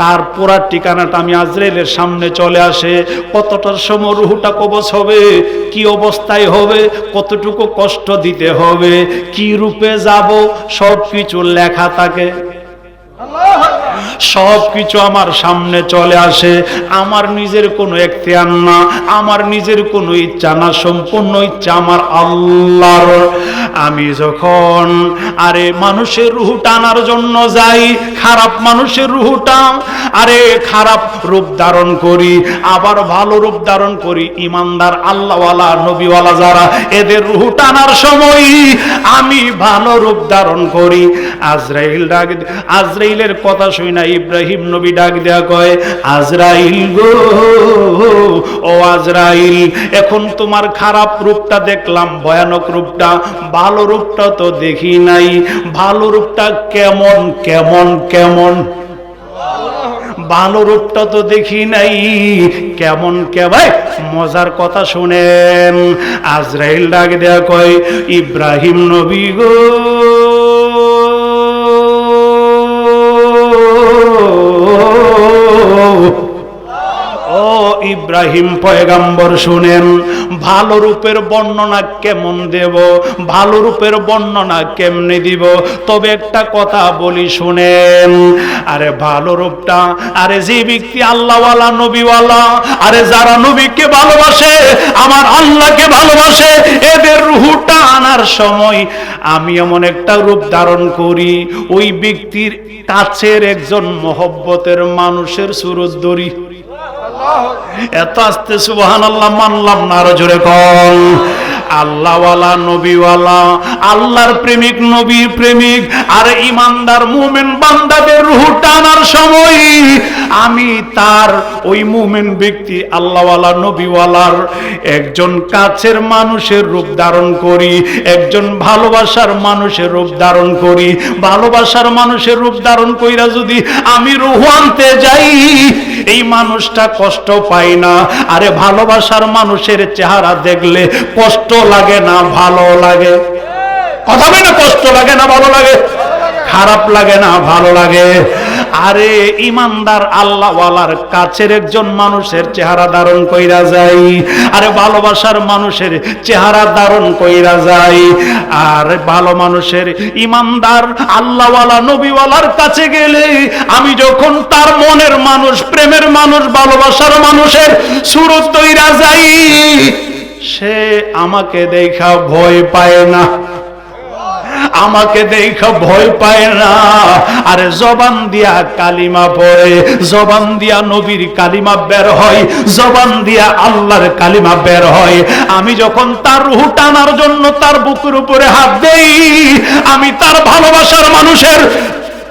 তার পুরা ঠিকানাটা আমি আজরাইলের সামনে চলে আসে। কতটার সময় রূহটা কবজ হবে, কি অবস্থায় হবে, কতটুকু কষ্ট দিতে হবে, কি রূপে যাব, সব কিছু লেখা থাকে, সব কিছু আমার সামনে চলে আসে। আমার নিজের কোনো এখতিয়ার না, আমার নিজের কোনো ইচ্ছা না, সম্পূর্ণ ইচ্ছা আমার আল্লাহর। আমি যখন আরে মানুষের রূহ টানার জন্য যাই, খারাপ মানুষের রূহটা, আরে খারাপ রূপ ধারণ করি, আবার ভালো রূপ ধারণ করি, ইমানদার আল্লাহওয়ালা নবীওয়ালা যারা, এদের রূহ টানার সময় আমি ভালো রূপ ধারণ করি। আজরাইল ডাক, আজরাইলের কথা শুই না ইব্রাহিম নবী ডাক দেয়া কয়, আজরাইল গো, ও আজরাইল, এখন তোমার খারাপ রূপটা দেখলাম, ভয়ানক রূপটা, ভালো রূপটা তো দেখি নাই। ভালো রূপটা কেমন কেমন কেমন? ভালো রূপটা তো দেখি নাই, কেমন কেমন? মজার কথা শুনেন। আজরাইল ডাক দেয়া কয়, ইব্রাহিম নবী গো, ও ইব্রাহিম পয়গাম্বর শুনেন, ভালো রূপের বর্ণনা কেমন দেব, ভালো রূপের বর্ণনা কেমনে দিব, তবে একটা কথা বলি শুনেন। আরে ভালো রূপটা, আরে যে ব্যক্তি আল্লাহওয়ালা নবীওয়ালা, আরে যারা নবীকে ভালোবাসে, আমার আল্লাহকে ভালোবাসে, এদের রূহটা আনার সময় আমি এমন একটা রূপ ধারণ করি, ওই ব্যক্তির কাছের একজন মহব্বতের মানুষের সুরত ধরি। এত আস্তে সুবহানাল্লাহ মানলাম না, আরো জোরে কম। আল্লাহওয়ালা নবীওয়ালা, আল্লাহর প্রেমিক, নবীর প্রেমিক আর ইমানদার মুমিন বান্দাদের রূহ টানার সময় আমি তার ওই মুমিন ব্যক্তি আল্লাহওয়ালা নবীওয়ালার একজন কাছের মানুষের রূপ ধারণ করি, একজন ভালোবাসার মানুষের রূপ ধারণ করি। ভালোবাসার মানুষের রূপ ধারণ কইরা যদি আমি রূহ আনতে যাই, এই মানুষটা কষ্ট পায় না। আরে ভালোবাসার মানুষের চেহারা দেখলে কষ্ট লাগে না ভালো লাগে? কথা বলে না, কষ্ট লাগে না ভালো লাগে? খারাপ লাগে না ভালো লাগে? আরে ইমানদার আল্লাহওয়ালার কাছের একজন মানুষের চেহারা ধারণ কইরা যায়, আরে ভালোবাসার মানুষের চেহারা ধারণ কইরা যায়। আর ভালো মানুষের, ইমানদার আল্লাহওয়ালা নবীওয়ালার কাছে গেলে আমি যখন তার মনের মানুষ, প্রেমের মানুষ, ভালোবাসার মানুষের সুরত কইরা যাই, সে আমাকে দেখা ভয় পায় না, আমাকে দেখা ভয় পায় না। আরে জবান দিয়া কালিমা পড়ে, জবান দিয়া নবীর কালিমা বের হয়, জবান দিয়া আল্লাহর কালিমা বের হয়। আমি যখন তার রূহ টানার জন্য তার বুকের উপরে হাত দেই, আমি তার ভালোবাসার মানুষের,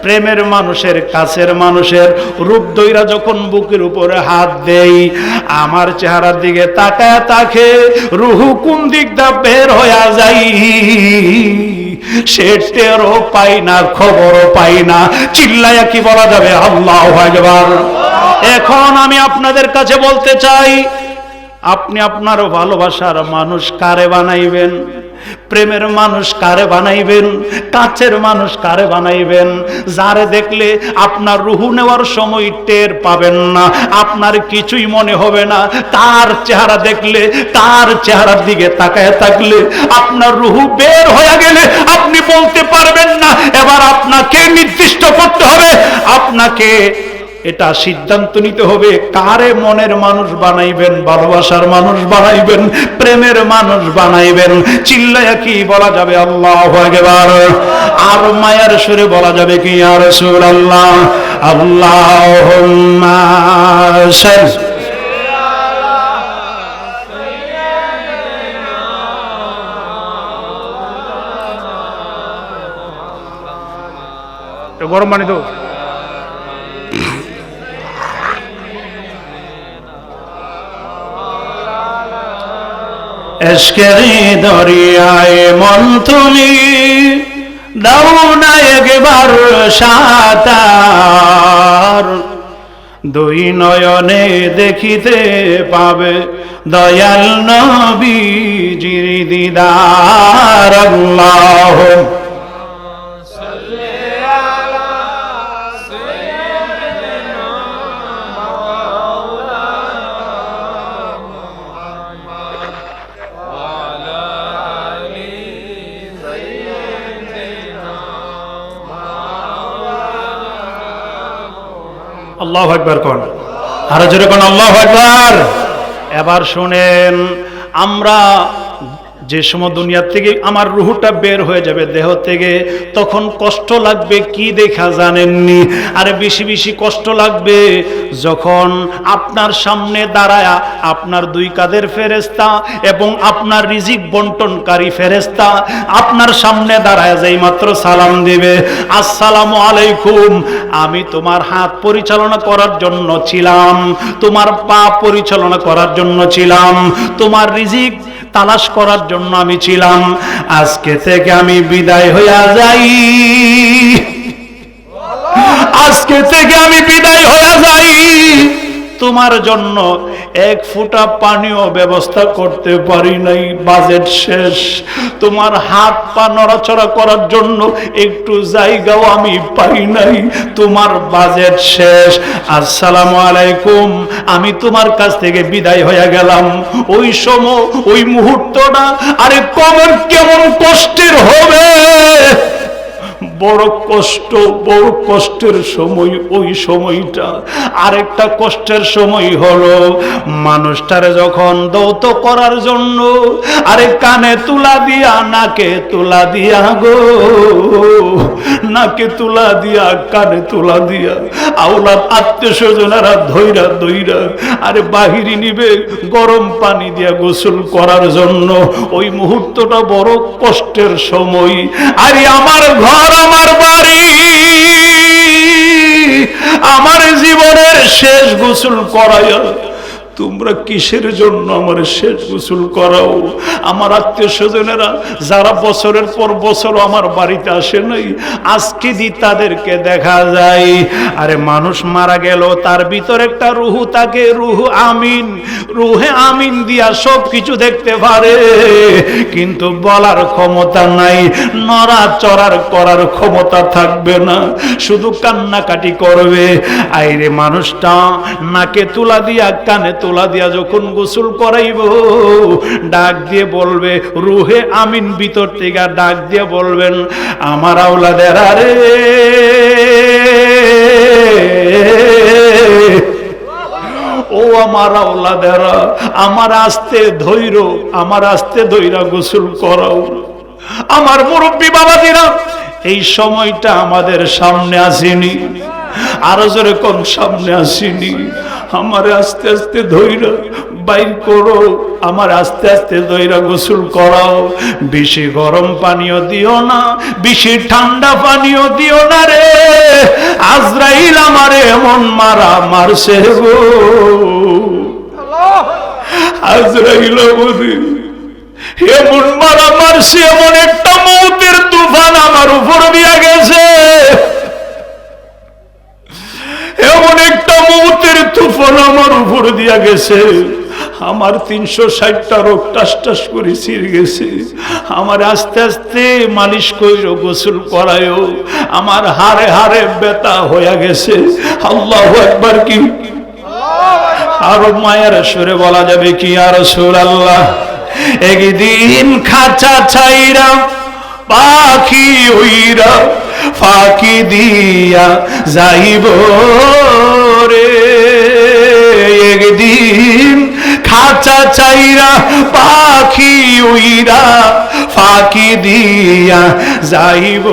প্রেমের মানুষের, কাছের মানুষের রূপ দইরা যখন বুকের উপরে হাত দেই, আমার চেহারার দিকে তাকায় তাকে রূহ কোন দিক দা বের হয়ে যাই, সে টেরও পাই না, খবরও পাই না। চিল্লায়া কি বলা যাবে আল্লাহু আকবার? এখন আমি আপনাদের কাছে বলতে চাই, আপনি আপনার ভালোবাসার মানুষ কারে বানাইবেন? প্রেমের মানুষ কারে বানাইবেন? কাছের মানুষ কারে বানাইবেন? যারে দেখলে আপনার রূহ নেওয়ার সময় টের পাবেন না, আপনার কিছুই মনে হবে না, তার চেহারা দেখলে, তার চেহারার দিকে তাকায় থাকলে আপনার রূহ বের হয়ে গেলে আপনি বলতে পারবেন না। এবার আপনাকে নির্দিষ্ট করতে হবে, আপনাকে এটা সিদ্ধান্ত নিতে হবে কারে মনের মানুষ বানাইবেন, ভালোবাসার মানুষ বানাইবেন, প্রেমের মানুষ বানাইবেন। চিল্লায়া কি বলা যাবে আল্লাহু আকবার? আর মায়ার সুরে বলা যাবে কি ইয়া রাসূলুল্লাহ? আল্লাহুম্মা সাল্লি আলা গরম পানি তো এশকেরি দরিয়ায় মন তুমি দাও না একবার সাঁতার, দুই নয়নে দেখিতে পাবে দয়াল নবীজির দিদার। আল্লাহ আল্লাহু আকবার কোন, আরো জোরে কোন আল্লাহু আকবার। এবার শুনেন, আমরা যে সময় দুনিয়া থেকে আমার রূহটা বের হয়ে যাবে দেহ থেকে, তখন কষ্ট লাগবে কি দেখা জানেননি? আরে বেশি বেশি কষ্ট লাগবে যখন আপনার সামনে দাঁড়ায়া আপনার দুই কাঁধের ফেরেশতা এবং আপনার রিজিক বন্টনকারী ফেরেশতা আপনার সামনে দাঁড়ায় যেই মাত্র সালাম দিবে, আসসালামু আলাইকুম, আমি তোমার হাত পরিচালনা করার জন্য ছিলাম, তোমার পা পরিচালনা করার জন্য ছিলাম, তোমার রিজিক তালাশ করার জন্য আমি ছিলাম, আজকে থেকে আমি বিদায় হইয়া যাই, আজকে থেকে আমি বিদায় হইয়া যাই, তোমার জন্য এক ফোঁটা পানিও ব্যবস্থা করতে পারি নাই, বাজেট শেষ। তোমার হাত পা নড়াচড়া করার জন্য একটু জায়গাও আমি পাই নাই, তোমার বাজেট শেষ। আসসালামু আলাইকুম, আমি তোমার কাছ থেকে বিদায় হয়ে গেলাম। ওই সময় ওই মুহূর্তটা আরে কেমন কষ্টের হবে, বড় কষ্ট, বড় কষ্টের সময় ওই সময়টা। আরেকটা কষ্টের সময় হলো মানুষটারে যখন দৌত করার জন্য আরে কানে তুলা দিয়া, নাকে তুলা দিয়া গো, নাকে তুলা দিয়া, কানে তুলা দিয়া আওলাদ আত্মীয় স্বজনেরা ধৈরা ধৈরা আরে বাহিরে নিবে গরম পানি দিয়া গোসল করার জন্য। ওই মুহূর্তটা বড় কষ্টের সময়। আরে আমার ঘর, আমার বাড়ি, আমার জীবনের শেষ গোসল করাইয়া তোমরা কিসের জন্য আমার শেষ গোসল করাও? আমার আত্মীয় স্বজনেরা যারা বছরের পর বছর আমার বাড়িতে আসে নাই, আজকে দি তাদেরকে দেখা যায়। আরে মানুষ মারা গেল, তার ভিতরে একটা রুহু থাকে, রুহু আমিন, রুহে আমিন দিয়া সব কিছু দেখতে পারে, কিন্তু বলার ক্ষমতা নাই, নড়াচড়ার করার ক্ষমতা থাকবে না, শুধু কান্নাকাটি করবে। আইরে মানুষটা নাকে তুলা দিয়া, কানে তোলা দিয়া যখন গোসল করাইব, ডাক দিয়ে বলবে, রুহে আমিন ভিতর থেকে ডাক দিয়ে বলবেন, আমার আওলাদের আরে ও আমার আওলাদেরা, আমার আস্তে ধৈর্য, আমার আস্তে ধৈর্য গোসল করাও। আমার মুরব্বী বাবাজিরা, এই সময়টা আমাদের সামনে আসেনি, আরো জোরে কোন সামনে আসেনি। আমার আস্তে আস্তে ধৈর্য বাইর করো, আমার আস্তে আস্তে ধৈর্য গোসল করাও। বেশি গরম পানিও দিও না, বেশি ঠান্ডা পানিও দিও না রে। আজরাইল আমারে এমন মারা মারছে গো, আজরাইল আমারে এমন মারা মারছে, এমন একটা মৌতের তুফান আমার উপর দিয়া গেছে, এমন একটা মৌতের তুফান আমার উপর দিয়া গেছে। আমার 360টা রোগ টাস টাস করে ছিঁড়ে গেছে। আমার আস্তে আস্তে মালিশ কইরো, গোসল করায়ও, আমার হাড়ে হাড়ে ব্যথা হয়ে গেছে। আল্লাহু আকবার কি আরো মায়ের সুরে বলা যাবে কি, ইয়া রাসূলুল্লাহ। একদিন খাঁচা ছাইরা পাখি উইরা ফাঁকি দিয়া যাইব রে, একদিন খাঁচা চাইরা পাখি উইরা ফাঁকি দিয়া যাইব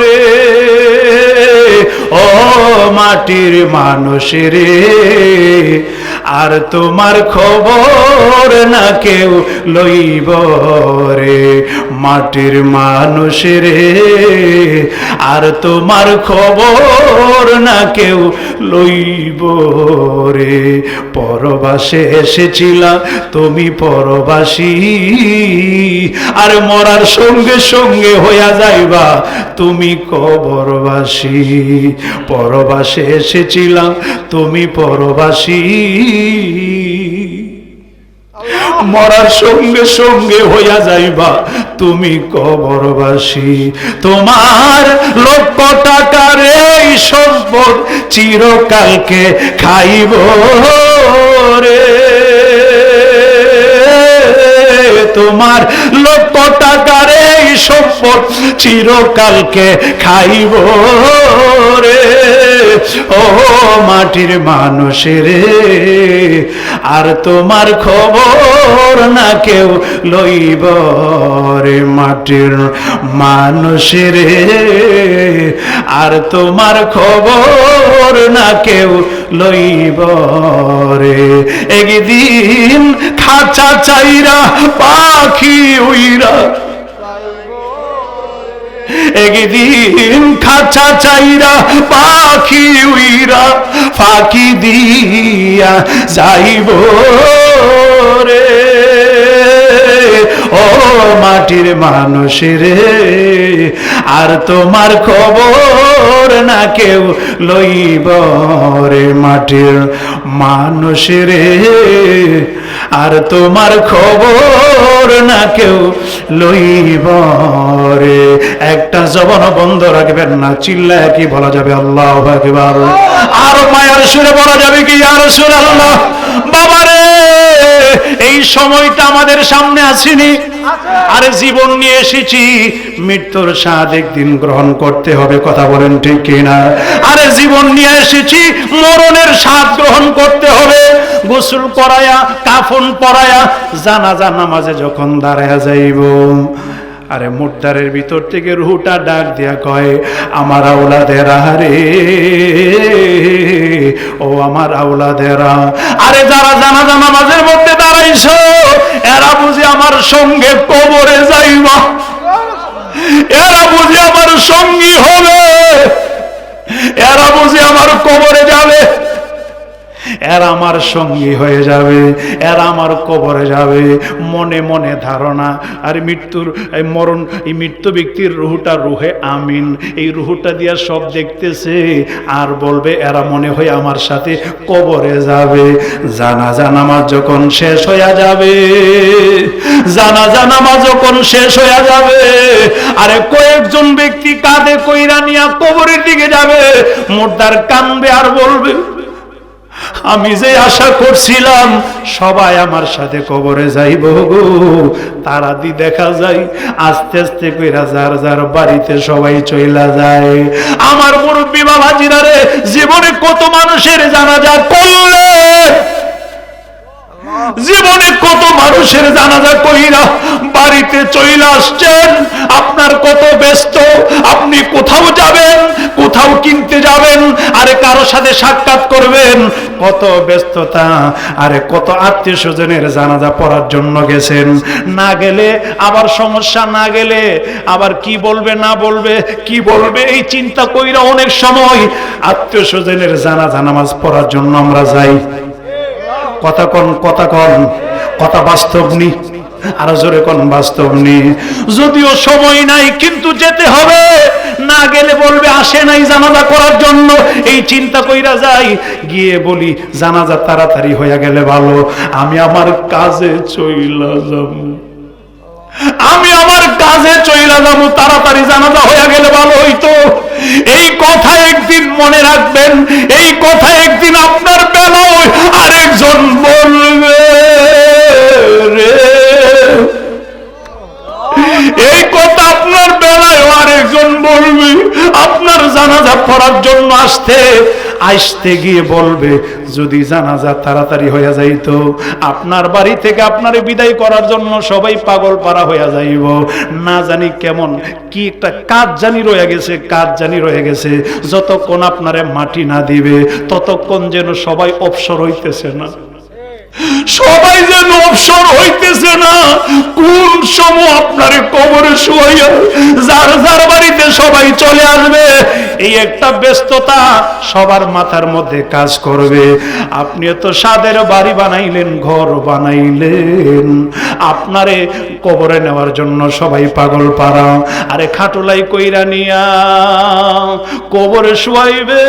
রে। ও মাটির মানুষ রে, আর তোমার খবর না কেউ লইব রে। মাটির মানুষ রে, আর তোমার খবর না কেউ লইব রে। পরবাসে এসেছিলাম, তুমি পরবাসী, আর মরার সঙ্গে সঙ্গে হইয়া যাইবা তুমি কবরবাসী। পরবাসে এসেছিলাম, তুমি পরবাসী, মরার সঙ্গে সঙ্গে হইয়া যাইবা তুমি কবরবাসী। তোমার লক্ষ টাকার এই সম্পদ চিরকালকে খাইব রে। তোমার লক্ষ টাকার এই সম্পদ চিরকালকে খাইব রে। ও মাটির মানুষ রে, আর তোমার খবর না কেউ লইব রে। মাটির মানুষ রে, আর তোমার খবর না কেউ লইব রে। একদিন খাঁচা চাইরা পাখি উইরা, একদিন খাঁচা চাইরা পাখি উইরা ফাঁকি দিয়া যাইব রে। ও মাটির মানুষ রে, আর তোমার খবর না কেউ লইব রে। মাটির মানুষ রে, আর তোমার খবর না কেউ লইব রে। একটা জবান বন্ধ রাখবেন না, চিল্লায় কি বলা যাবে আল্লাহু আকবার? আর মায়ের সুরে বলা যাবে কি ইয়া রাসূলুল্লাহ? বাবারে, এই সময়টা আমাদের সামনে আসেনি, আরে জীবন নিয়ে এসেছি, মৃত্যুর স্বাদ একদিন গ্রহণ করতে হবে, কথা বলেন ঠিক কিনা? আরে জীবন নিয়ে এসেছি, মরণের স্বাদ গ্রহণ করতে হবে। গোসল করায়া, কাফন পরায়া, জানাজা নামাজে যখন দাঁড়ায়া যাইব, আরে মুর্দারের ভিতর থেকে রুহটা ডাক দিয়া কয়, আমার আওলাদেরা রে, ও আমার আওলাদেরা। আরে যারা জানাজা নামাজের মধ্যে দাঁড়াইছো, এরা বুঝি আমার সঙ্গে কবরে যাইবা, এরা বুঝি আমার সঙ্গী হবে, এরা বুঝি আমার কবরে যাবে, এরা আমার সঙ্গী হয়ে যাবে, এরা আমার কবরে যাবে। মনে মনে ধারণা, আর মৃত্যুর এই মরণ, এই মৃত্যু ব্যক্তির রুহটা রুহে আমিন, এই রুহটা দিয়া সব দেখতেছে, আর বলবে এরা মনে হয় আমার সাথে কবরে যাবে। জানাজা নামাজ যখন শেষ হয়ে যাবে, জানাজা নামাজ যখন শেষ হয়ে যাবে, আরে কয়েকজন ব্যক্তি কাঁধে কইরা নিয়া কবরের দিকে যাবে, মুর্দার কানবে আর বলবে, আমি যে আশা করছিলাম সবাই আমার সাথে কবরে যাইব গো, তারা দি দেখা যায় আস্তে আস্তে কইরা যার যার বাড়িতে সবাই চইলা যায়। আমার মুরব্বি বাবাজিরা রে, জীবনে কত মানুষের জানাজা করলে, জীবনে কত মানুষের জানাজা কইরা বাড়িতে চইলা আসছেন। আপনার কত ব্যস্ত, আপনি কোথাও যাবেন, কোথাও কিনতে যাবেন, আরে কারো সাথে সাক্ষাৎ করবেন, কত ব্যস্ততা, আরে কত আত্মীয় স্বজনের জানাজা পড়ার জন্য গেছেন। না গেলে আবার সমস্যা, না গেলে আবার কি বলবে না বলবে, কি বলবে এই চিন্তা কইরা অনেক সময় আত্মীয় স্বজনের জানাজা নামাজ পড়ার জন্য আমরা যাই। কথা কন, কথা কন, কথা বাস্তব নি, আরো জোরে কোন বাস্তব নি। যদিও সময় নাই কিন্তু যেতে হবে, না গেলে বলবে আসে নাই জানাজা করার জন্য, এই চিন্তা কইরা যাই। গিয়ে বলি জানাজা তাড়াতাড়ি হয়ে গেলে ভালো, আমি আমার কাজে চইলা যাব, আমি আমার কাজে চইলা যাব, তাড়াতাড়ি জানাজা হয়ে গেলে ভালো হইতো। এই কথা একদিন মনে রাখবেন, এই কথা একদিন আপনার বেলায় আরেকজন বলবে রে, এই কথা আপনার বেলায় আরেকজন বলবে। আপনার জানাজা পড়ার জন্য আসতে আসতে গিয়ে বলবে, যদি জানাজা তাড়াতাড়ি হয়ে যাইতো, আপনার বাড়ি থেকে আপনারে বিদায় করার জন্য সবাই পাগল পারা হয়ে যাইব। না জানি কেমন কি একটা কাজ জানি রয়ে গেছে, কাজ জানি রয়ে গেছে। যতক্ষণ আপনারে মাটি না দিবে ততক্ষণ যেন সবাই অবসর হইতেছে না, সবাই যেন অবসর হইতেছে না। কোন সময় আপনারে কবরে শুয়াইয়া যার যার বাড়িতে সবাই চলে আসবে, এই একটা ব্যস্ততা সবার মাথার মধ্যে কাজ করবে। আপনি তো সাদের বাড়ি বানাইলেন, ঘর বানাইলেন, আপনারে কবরে নেওয়ার জন্য সবাই পাগল পারা, আরে খাটুলাই কইরা নিয়া কবরে শুয়াইবে।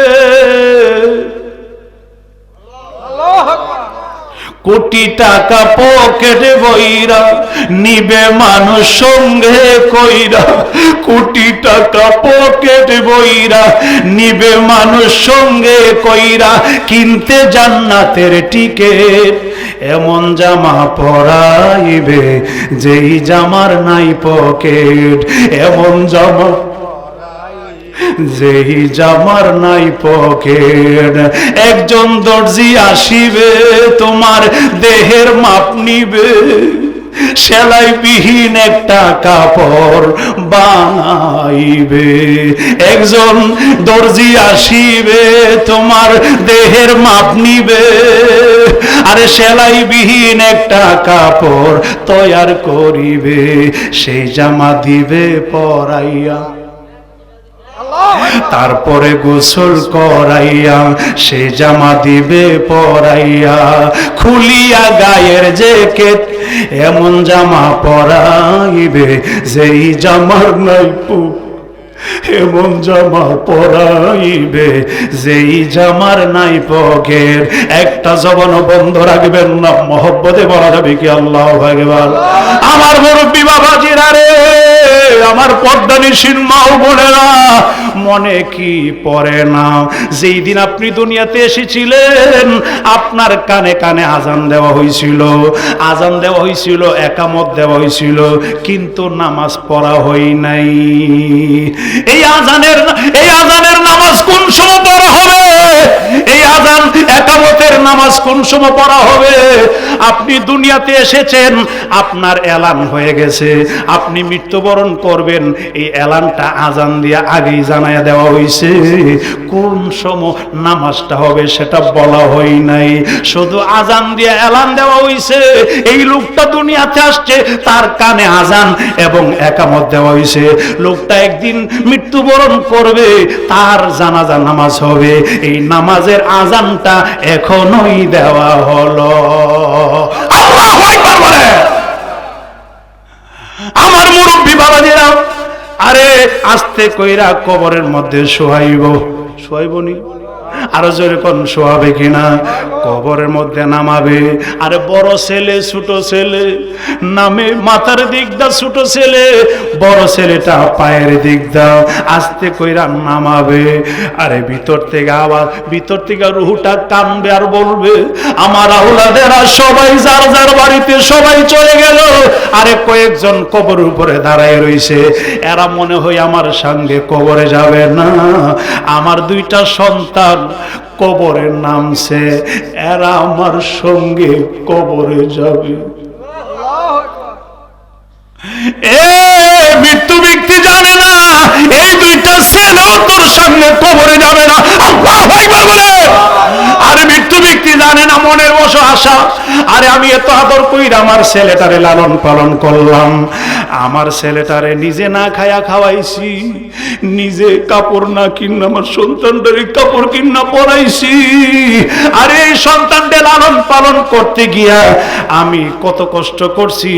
কোটি টাকা পকেটে বইরা নিবে মানুষ সঙ্গে কইরা, কোটি টাকা পকেটে বইরা নিবে মানুষ সঙ্গে কইরা, কিনতে জান্নাতের টিকেট, এমন জামা পরাইবে যেই জামার নাই পকেট, এমন জামা যেই জামার নাই পকেট। একজন দর্জি আসিবে তোমার দেহের মাপ নিবে, সেলাই বিহীন একটা কাপড় বানাইবে। একজন দর্জি আসিবে তোমার দেহের মাপ নিবে, আরে সেলাই বিহীন একটা কাপড় তৈয়ার করিবে, সেই জামা দিবে পরাইয়া, তারপরে গোসল করাইয়া সে জামা দিবে পরাইয়া, খুলিয়া গায়ের জ্যাকেট এমন জামা পরাইবে যেই জামার নাই এমন জামা পরাইবে যেই জামার নাই পকেট। একটা জবান বন্ধ রাখবেন না, মহব্বতে বলা যাবে কি আল্লাহু আকবার। আমার মুরব্বি বাবাজিরা রে, আমার পর্দানিশীন মাও বোনেরা, মনে কি পড়ে না যেই দিন আপনি দুনিয়াতে এসেছিলেন আপনার কানে কানে আজান দেওয়া হয়েছিল, আজান দেওয়া হয়েছিল, একামত দেওয়া হয়েছিল, কিন্তু নামাজ পড়া হয় নাই। এই আজানের নামাজ কোন সময় পড়া হবে? এই আজান একামতের নামাজ কোন সময় পড়া হবে? আপনি দুনিয়াতে এসেছেন, আপনার এলান হয়ে গেছে, আপনি মৃত্যুবরণ করবেন, এই এলানটা আজান দিয়ে আগেই জানায়া দেওয়া হয়েছে। কোন সময় নামাজটা হবে সেটা বলা হয় নাই, শুধু আজান দিয়ে এলান দেওয়া হয়েছে। এই লোকটা দুনিয়াতে আসছে, তার কানে আজান এবং একামত দেওয়া হয়েছে। লোকটা একদিন মৃত্যুবরণ করবে, তার জানাজা নামাজ হবে, এই নামাজের আজানটা এখনোই দেওয়া হলো। আল্লাহু আকবার বলে। আমার মুরব্বি বাবাজিরা, আরে আস্তে কইরা কবরের মধ্যে শোয়াইবনি, আরো জোরে কোন শোয়াবে কিনা? কবরের মধ্যে নামাবে। আরে বড় ছেলে ছোট ছেলে নামে মাথার দিক দা, ছোট ছেলে বড় ছেলেটা পায়ের দিক দাও, আস্তে কইরা নামাবে। আরে ভিতর থেকে আওয়াজ, ভিতর থেকে রুহটা কানবে আর বলবে, আমার আওলাদেরা সবাই যার যার বাড়িতে সবাই চলে গেল, আরে কয়েকজন কবরের উপরে দাঁড়ায় রইছে, এরা মনে হয় আমার সঙ্গে কবরে যাবে না। আমার দুইটা সন্তান কবরে নামছে, এরা আমার সঙ্গে কবরে যাবে। মৃত্যু ব্যক্তি জানে না এই দুইটা ছেলেও তোর সামনে কবরে যাবে না। আল্লাহু আকবার বলে। আরে মৃত্যু ব্যক্তি জানে না মনের বসে আশা, আরে আমি এত আদর কইরা আমার ছেলেটারে লালন পালন করলাম, আমার ছেলেটারে নিজে না খায়া খাওয়াইছি, নিজে কাপড় না কিনা আমার সন্তানটারে কাপড় কিনা পরাইছি। আরে এই সন্তানটা লালন পালন করতে গিয়া আমি কত কষ্ট করছি।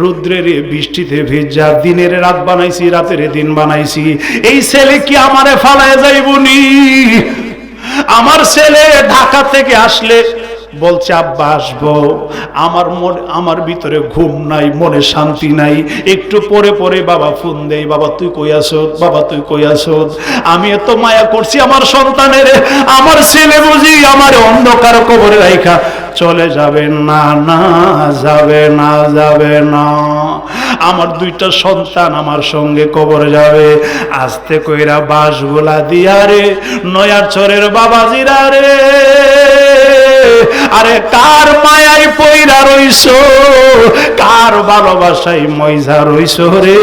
রুদ্রেরে বৃষ্টিতে ভেজা, দিনের রাত বানাইছি, রাতের দিন বানাইছি। এই ছেলে কি আমারে ফালায় যাইবনি? আমার ছেলে ঢাকা থেকে আসলে বলছে আব্বা আসবো, আমার ভিতরে ঘুম নাই, মনে শান্তি নাই। একটু পরে পরে বাবা ফোন দেই, বাবা তুই কই আছো, বাবা তুই কই আছো। আমি এত মায়া করছি আমার সন্তানের, আমার ছেলে বুঝি আমার অন্ধকার কবরে রাইখা চলে যাবে না, না যাবে না, যাবে না। আমার দুইটা সন্তান আমার সঙ্গে কবরে যাবে। আস্তে কইরা বাঁশগুলা দিয়া রে নয়ার চরের বাবাজিরা রে, আরে কার মায়ায় পইরা রইছো, কার ভালোবাসায় মইজা রইছো রে,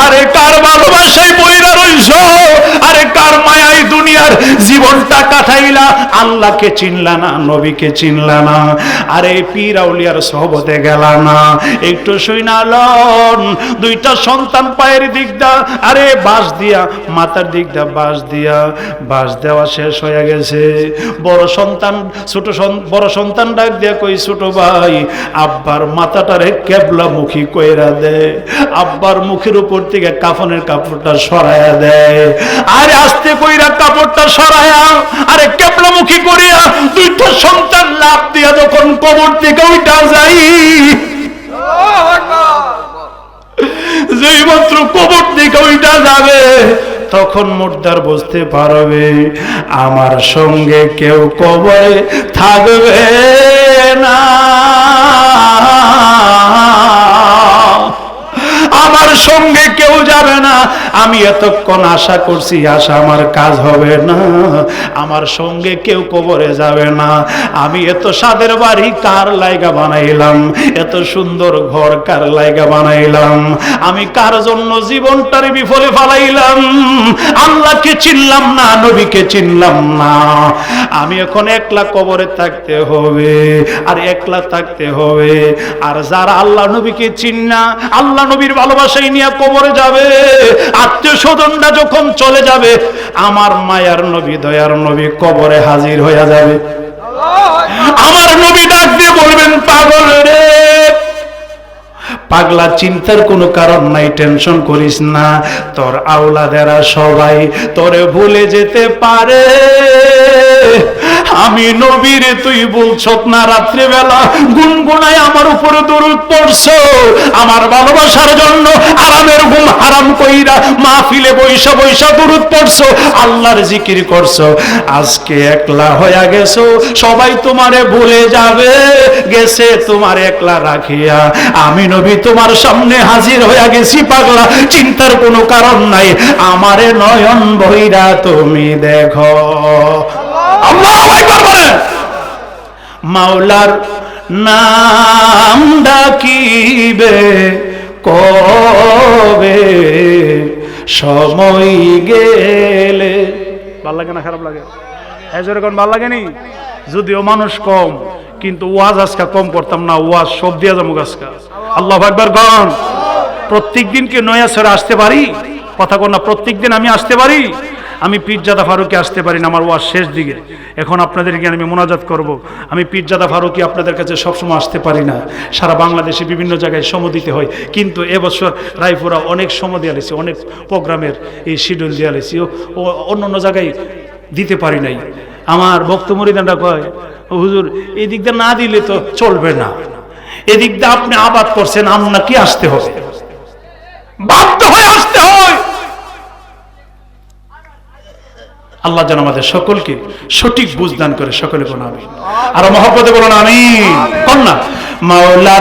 আরে কার ভালোবাসায় পইরা রইছো, আরে কার মায়ায় দুনিয়ার জীবনটা কাটাইলা, আল্লাহকে চিনলা না, নবীকে চিনলা না, আরে পীর আউলিয়ার সহবতে গেলা না। একটু শুইনা লন, দুইটা সন্তান পায়ের দিক দা, আরে বাঁশ দিয়া, মাথার দিক দা বাঁশ দেওয়া শেষ হয়ে গেছে। বড় সন্তান ডাক দিয়া কই, ছোট ভাই আব্বার মাথাটারে কেবলা মুখী কইরা দে, আব্বার মুখের উপর থেকে কাফনের কাপড়টা সরাইয়া দেয়। আরে আস্তে কইরা কাপড়টা সরাইয়া, আরে কেবলামুখী করিয়া দুইটা সন্তান লাভ দিয়া যখন কবর থেকে উঠা যাই, যেই মাত্র কবর থেকে উঠা যাবে তখন মুর্দার বুঝতে পারবে আমার সঙ্গে কেউ কবরে থাকবে না, আমার সঙ্গে কেউ যাবে না। আমি এতক্ষণ আশা করছি, আশা আমার কাজ হবে না, আমার সঙ্গে কেউ কবরে যাবে না। আমি এত সাদের বাড়ি কার লাইগা বানাইলাম, এত সুন্দর ঘর কার লাইগা বানাইলাম, আমি কার জন্য জীবনটারে বিফলে ফালাইলাম। আল্লাহকে চিনলাম না, নবীকে চিনলাম না। আমি এখন একলা কবরে থাকতে হবে, আর একলা থাকতে হবে। আর যারা আল্লাহ নবীকে চিন না, আল্লাহ নবীর ভালোবাসাই নিয়ে কবরে যাবে, আত্মীয় স্বজনরা যখন চলে যাবে, আমার মায়ার নবী দয়ার নবী কবরে হাজির হয়ে যাবে। আমার নবী ডাক দিয়ে বলবেন, পাগল রে, পাগল পাগলা, চিন্তার কোনো কারণ নাই, টেনশন করিস না। তোর আওলাদেরা সবাই তোরে ভুলে যেতে পারে। আমি নবীর, তুই বলছো না রাত্রিবেলা গুনগুনায় আমার উপরে দরুদ পড়ছো, আমার ভালোবাসার জন্য আরামের ঘুম হারাম কইরা মাহফিলে বৈশা বৈশা দরুদ পড়ছো, আল্লাহর জিকির করছো। আজকে একলা হইয়া গেছো, সবাই তোমারে ভুলে যাবে, গেছে তোমার একলা রাখিয়া। আমি নবী তোমার সামনে হাজির হইয়া গেছি পাগলা, চিন্তার কোনো কারণ নাই, আমারে নয়ন বহিরা তুমি দেখো। আল্লাহু আকবার বলেন। মাওলার নাম ডাকিবে কবে সময় গেলে। ভাল লাগে না খারাপ লাগে? এজরকম ভাল লাগেনি? যদিও মানুষ কম, কিন্তু ওয়াজ আজকে কম করতাম না, ওয়াজ সব দিয়া যাবো আজকে। আল্লাহু আকবার গণ। প্রত্যেক দিন কি নয়া সরে আসতে পারি? কথা কর না, প্রত্যেক দিন আমি আসতে পারি? আমি পীরজাদা ফারুকি আসতে পারি না, আমার ওয়াজ শেষ দিকে। এখন আপনাদেরকে আমি মোনাজাত করব। আমি পীরজাদা ফারুকি আপনাদের কাছে সবসময় আসতে পারি না, সারা বাংলাদেশে বিভিন্ন জায়গায় সময় দিতে হয়। কিন্তু এবছর রায়পুরা অনেক সময় দিয়ে আলেছি, অনেক প্রোগ্রামের এই শিডিউল দিয়ে আলেছি, ও অন্য অন্য জায়গায় দিতে পারি নাই। আমার ভক্ত মুরিদানরা কয়, হুজুর এদিক দিয়ে না দিলে তো চলবে না, এদিক দিয়ে আপনি আবাদ করছেন, আপনাকে আসতে হবে, বাধ্য হয়ে আসতে হয়। আল্লাহ যেন আমাদের সকলকে সঠিক বুঝদান করে, সকলে বলুন আমিন। আর মহব্বতে বলুন আমিন। কন্যা মাওলার